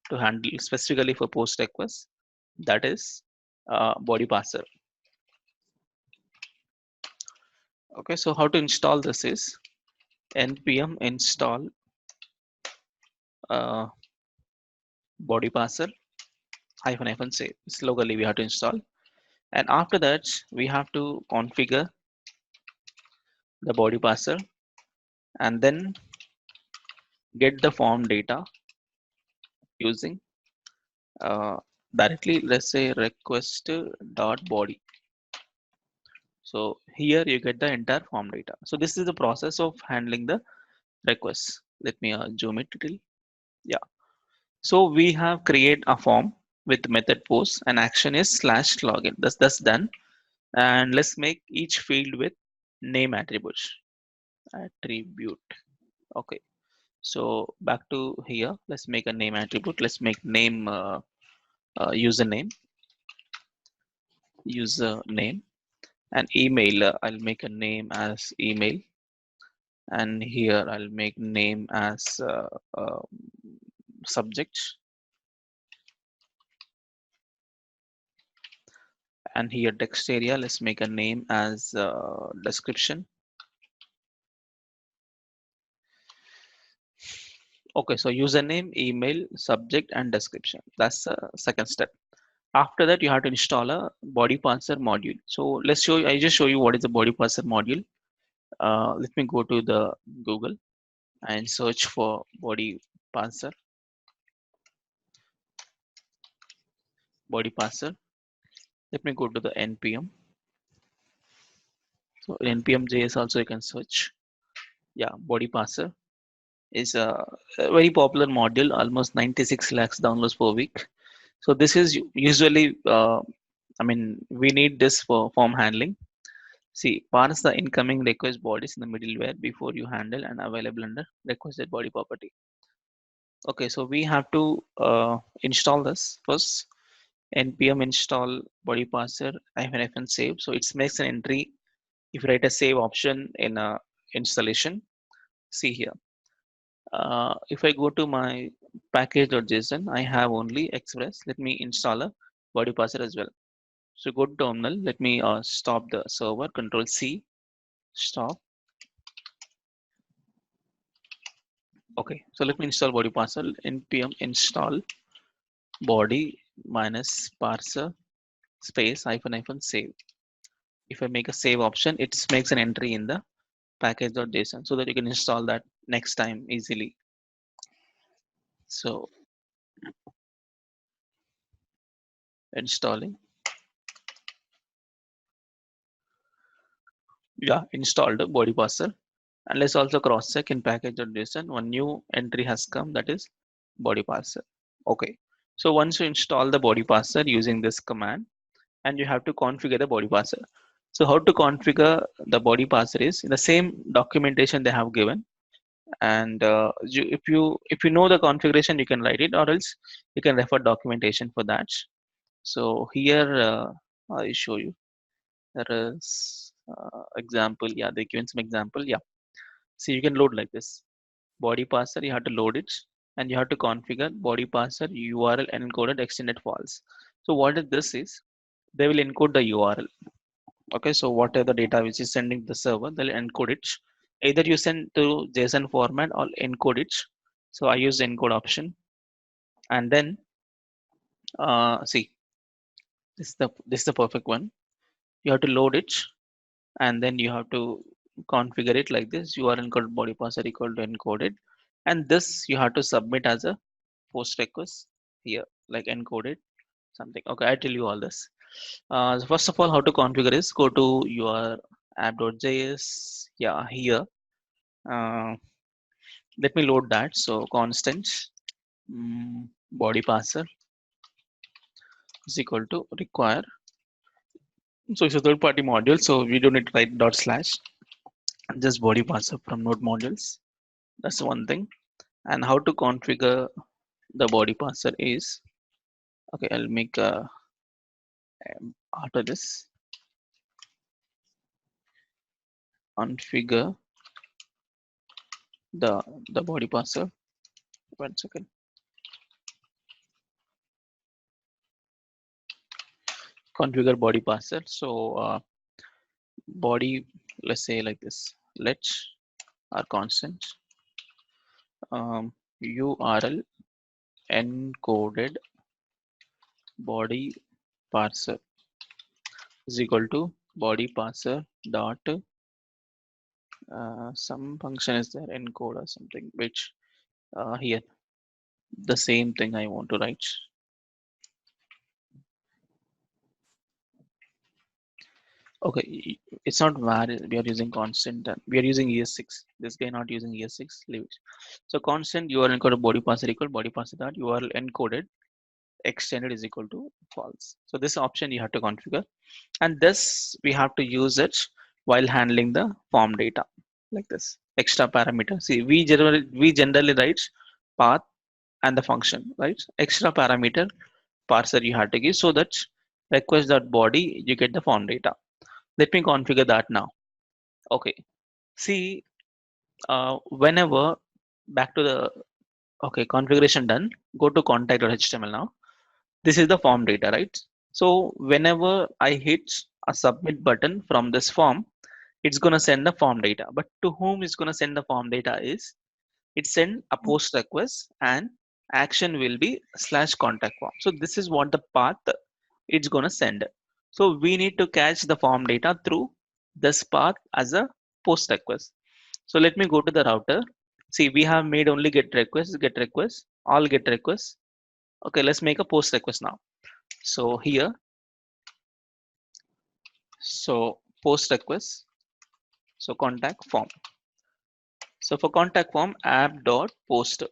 to handle specifically for post request, that is body parser. Okay, so how to install this is npm install uh, body parser hyphen say. It's locally we have to install, and after that we have to configure the body parser, and then get the form data using directly, let's say request dot body. So here you get the entire form data. So this is the process of handling the requests. Let me zoom it a little. Yeah. So we have create a form with method post and action is slash login. That's done. And let's make each field with name attributes. Attribute. Okay. So back to here. Let's make a name attribute. Let's make name username. Username and email. I'll make a name as email. And here I'll make name as subject, and here text area, let's make a name as description. Okay, so username, email, subject, and description. That's the second step. After that, you have to install a body parser module. So let's show you, I just show you what is the body parser module. Let me go to the Google and search for body parser. Body parser. Let me go to the npm. So in npm JS also you can search. Yeah, body parser is a very popular module, almost 96 lakhs downloads per week. So this is usually, I mean, we need this for form handling. See, parse the incoming request bodies in the middleware before you handle and available under requested body property. Okay, so we have to install this first. Npm install body parser --- save. So it makes an entry if you write a save option in a installation. See here. If I go to my package.json, I have only Express. Let me install a body parser as well. So go to terminal. Let me stop the server. Control C. Stop. Okay. So let me install body parser. Npm install body -parser space -save. If I make a save option, it makes an entry in the package.json so that you can install that next time easily. So installing. Yeah, installed body parser. And let's also cross check in package.json. One new entry has come, that is body parser. Okay. So once you install the body parser using this command, and you have to configure the body parser. So how to configure the body parser is in the same documentation they have given. And if you know the configuration, you can write it, or else you can refer documentation for that. So here I show you. There is example. Yeah, they given some example. Yeah. So you can load like this. Body parser, you have to load it, and you have to configure body parser URL encoded extended false. So what this is, they will encode the URL. Okay, so whatever the data which is sending to the server, they'll encode it. Either you send to JSON format or encode it. So I use the encode option, and then see, this is the perfect one. You have to load it, and then you have to configure it like this. URL encoded body parser equal to encoded, and this you have to submit as a post request here, like encoded something. Okay, I tell you all this. So first of all, how to configure is go to your app.js. Yeah, here. Uh, Let me load that. So constant body parser is equal to require. So it's a third party module. So we don't need to write dot slash. Just body parser from node modules. That's one thing. And how to configure the body parser is, okay, I'll make after this configure the body parser. One second. Configure body parser. So body, let's say like this. Let's our constant URL encoded body parser is equal to body parser dot some function is there, encode or something, which Here, the same thing I want to write. Okay, it's not var. We are using constant. We are using ES6. This guy not using ES6. Leave it. So constant URL encoded body parser equal body parser dot URL encoded extended is equal to false. So this option you have to configure, and this we have to use it while handling the form data like this. Extra parameter. See, we generally write path and the function, right? Extra parameter parser you have to give so that request.body you get the form data. Let me configure that now. Okay. See, whenever back to the okay configuration done, go to contact.html now. This is the form data, right? So whenever I hit a submit button from this form, it's gonna send the form data. But to whom is gonna send the form data is it send a post request and action will be slash contact form. So this is what the path it's gonna send. So we need to catch the form data through this path as a post request. So let me go to the router. See, we have made only get request, all get requests. Okay, let's make a post request now. So here, so post request, so contact form. So for contact form, app.post.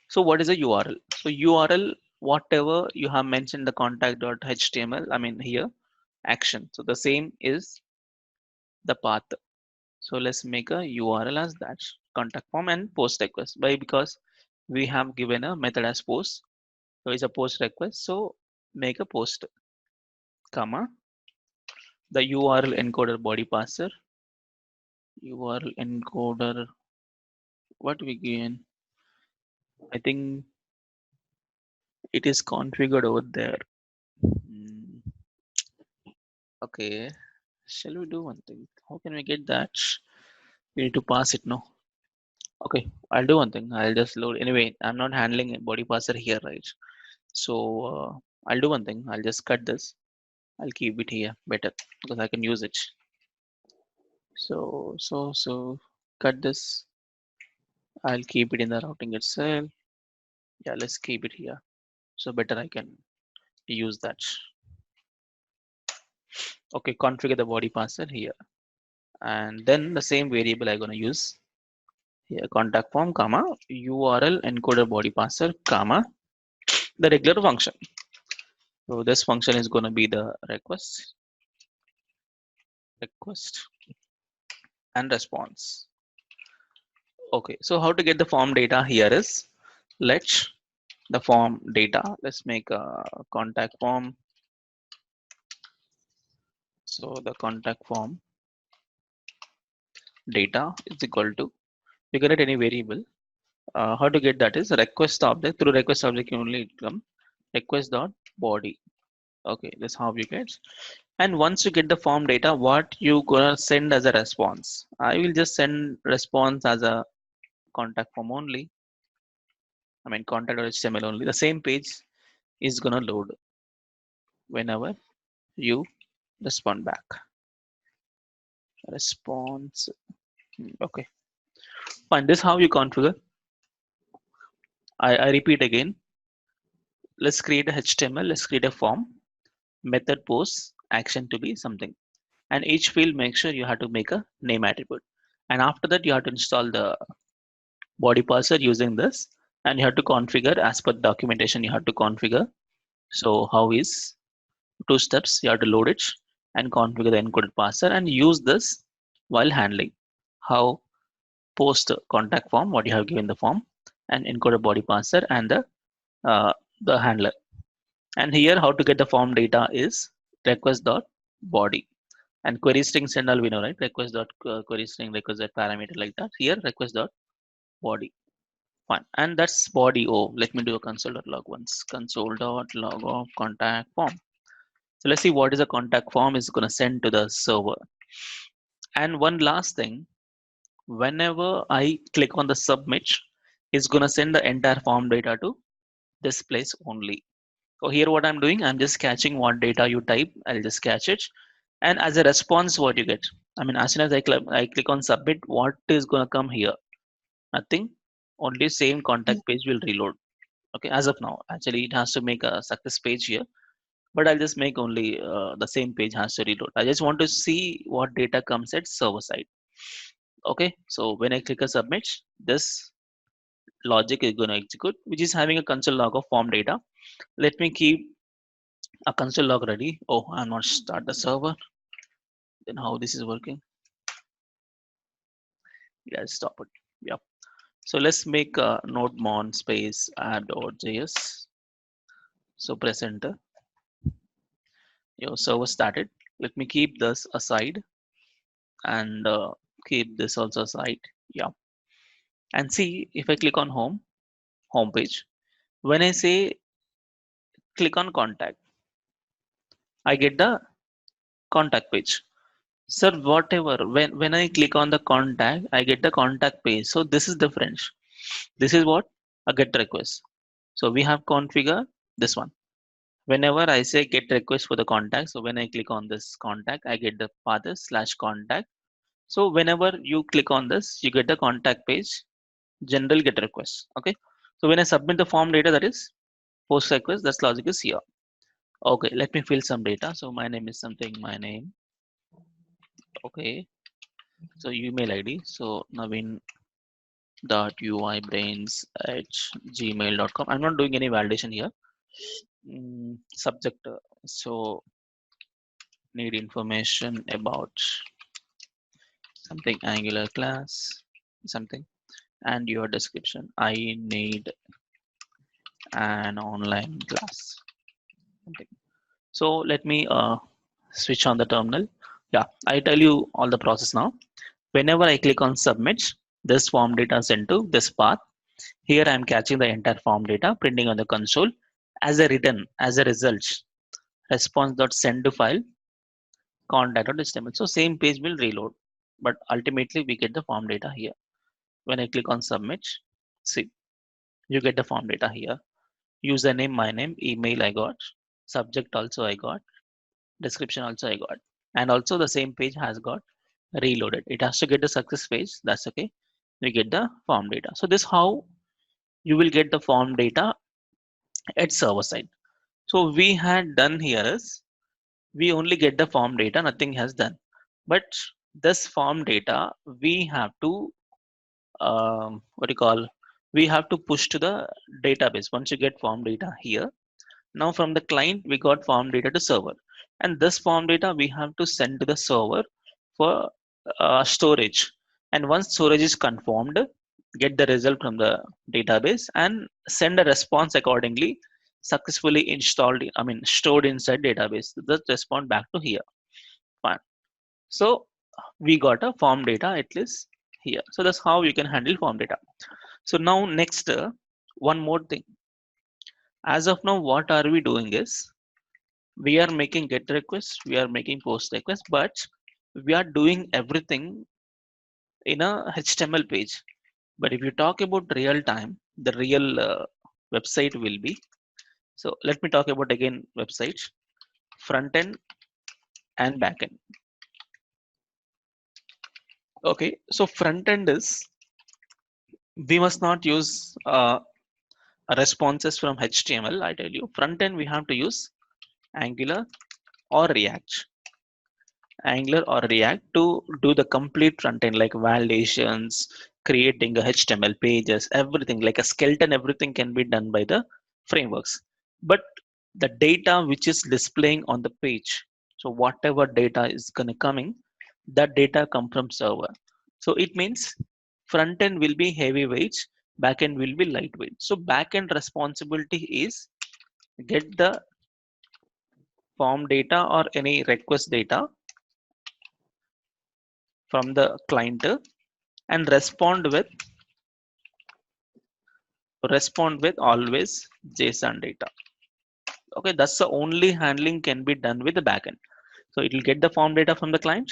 So what is a URL? So URL, whatever you have mentioned the contact.html, I mean here, action. So the same is the path. So let's make a URL as that contact form and post request. Why? Because we have given a method as post. So it's a post request. So make a post, comma, the URL encoder body parser, URL encoder, what we gain? I think it is configured over there. Hmm, okay, shall we do one thing? How can we get that? We need to pass it, no? Okay, I'll do one thing. I'll just load. Anyway, I'm not handling a body parser here, right? So I'll do one thing. I'll just cut this. I'll keep it here better because I can use it. So cut this. I'll keep it in the routing itself. Yeah, let's keep it here. So better I can use that. Okay, configure the body parser here. And then the same variable I'm gonna use here, contact form, comma, URL encoder body parser, comma, the regular function. So this function is gonna be the request and response. Okay, so how to get the form data here is let's the form data. Let's make a contact form. So the contact form data is equal to, you can write any variable. How to get that is request object. Through request object you only come request dot body. Okay, that's how you get. And once you get the form data, what you gonna send as a response? I will just send response as a contact form only. I mean contact.html only. The same page is gonna load whenever you respond back. Response. Okay, fine. This is how you configure. I repeat again. Let's create a HTML. Let's create a form. Method post action to be something. And each field, make sure you have to make a name attribute. And after that, you have to install the body parser using this. And you have to configure as per documentation. You have to configure. So how is 2 steps? You have to load it and configure the encoded parser and use this while handling. How post contact form, what you have given the form, and encoded body parser and the handler. And here how to get the form data is request dot body and query string send all we know, right? Request dot query string request dot parameter like that. Here request dot body. Fine. And that's body. Oh, let me do a console dot log once. Console dot log of contact form. So let's see what is a contact form is going to send to the server. And one last thing, whenever I click on the submit, it's going to send the entire form data to this place only. So here what I'm doing, I'm just catching what data you type. I'll just catch it. And as a response, what you get? I mean, as soon as I click on submit, what is going to come here? Nothing. Only same contact page will reload. Okay, as of now, actually it has to make a success page here, but I'll just make only the same page has to reload. I just want to see what data comes at server side. Okay, so when I click a submit, this logic is going to execute, which is having a console log of form data. Let me keep a console log ready. Oh, I'm not start the server. Then how this is working? Yeah, stop it. Yeah. So let's make a node mon space add.js. So press enter. Your server started. Let me keep this aside and keep this also aside. Yeah. And see if I click on home page. When I say click on contact, I get the contact page. Sir, whatever. When I click on the contact, I get the contact page. So this is different. This is what? A get request. So we have configured this one. Whenever I say get request for the contact, so when I click on this contact, I get the path slash contact. So whenever you click on this, you get the contact page, general get request. Okay. So when I submit the form data, that is post request, that's logic is here. Okay, let me fill some data. So my name is something, my name. Okay. So email ID. So naveen.uibrains@gmail.com. I'm not doing any validation here. Subject. So need information about something Angular class, something, and your description. I need an online class. Something. So let me switch on the terminal. Yeah, I tell you all the process now. Whenever I click on submit, this form data sent to this path. Here I am catching the entire form data, printing on the console as a return, as a result. Response.send to file contact.html. So same page will reload, but ultimately we get the form data here. When I click on submit, see, you get the form data here. Username, my name, email I got, subject also I got, description also I got, and also the same page has got reloaded. It has to get the success page. That's okay. We get the form data. So this how you will get the form data at server side. So we had done here is we only get the form data, nothing has done. But this form data we have to what do you call? We have to push to the database. Once you get form data here, now from the client we got form data to server, and this form data we have to send to the server for storage. And once storage is confirmed, get the result from the database and send a response accordingly. Successfully installed, I mean stored inside database. Just respond back to here. Fine. So we got a form data at least here. So that's how you can handle form data. So now next, one more thing. As of now, what are we doing is we are making get requests, we are making post requests, but we are doing everything in a HTML page. But if you talk about real time, the real website will be. So let me talk about again websites, front end and back end. Okay, so front end is we must not use responses from HTML. I tell you, front end we have to use Angular or React. Angular or React to do the complete front end like validations, creating a HTML pages, everything like a skeleton, everything can be done by the frameworks. But the data which is displaying on the page, so whatever data is gonna coming, that data come from server. So it means front end will be heavyweight, back end will be lightweight. So back end responsibility is get the form data or any request data from the client and respond with always JSON data. Okay, that's the only handling can be done with the backend. So it will get the form data from the client,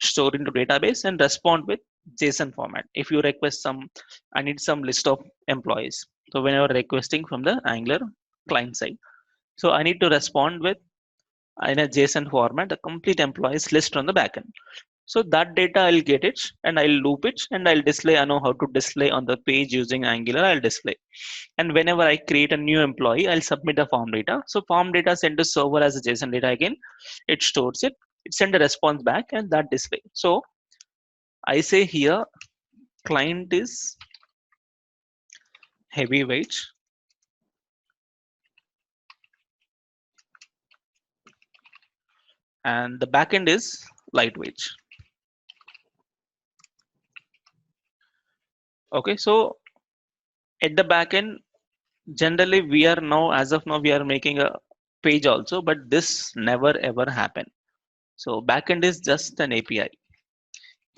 store into database, and respond with JSON format. If you request some, I need some list of employees. So whenever requesting from the Angular client side, so I need to respond with in a JSON format the complete employees list from the backend. So that data I'll get it and I'll loop it and I'll display. I know how to display on the page using Angular. I'll display. And whenever I create a new employee, I'll submit the form data. So form data sent to server as a JSON data again. It stores it. It sends a response back and that display. So I say here client is heavyweight and the backend is lightweight. Okay, so at the backend, generally we are now, as of now, we are making a page also, but this never ever happen. So backend is just an API.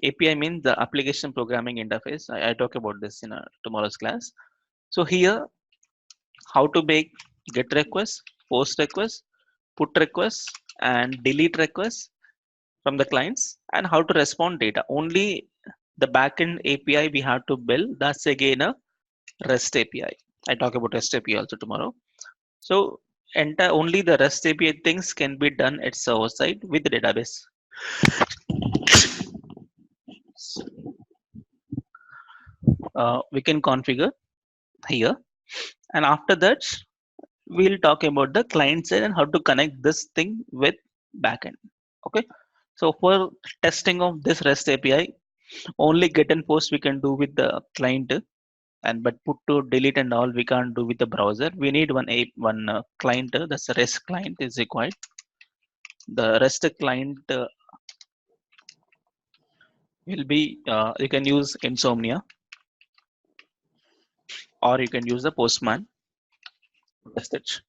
API means the application programming interface. I talk about this in tomorrow's class. So here, how to make get requests, post requests, put requests, and delete requests from the clients, and how to respond data. Only the backend API we have to build. That's again a REST API. I talk about REST API also tomorrow. So only the REST API things can be done at server side with the database. We can configure here, and after that we'll talk about the client side and how to connect this thing with backend. Okay, so for testing of this REST API, only get and post we can do with the client, and but put to delete and all we can't do with the browser. We need one client, that's a REST client is required. The REST client will be you can use Insomnia or you can use the Postman to test it.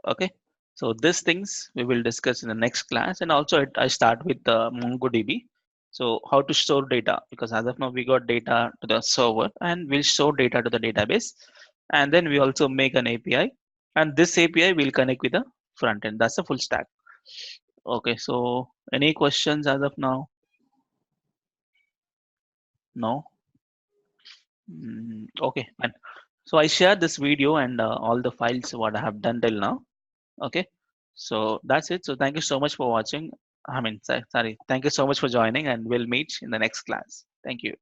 Okay, so these things we will discuss in the next class, and also I start with the MongoDB. So how to store data, because as of now we got data to the server and we'll store data to the database, and then we also make an API, and this API will connect with the front end. That's a full stack. Okay, so any questions as of now? No. Okay, fine. So I share this video and all the files what I have done till now. Okay, so that's it. So thank you so much for watching. I mean, sorry. Thank you so much for joining, and we'll meet in the next class. Thank you.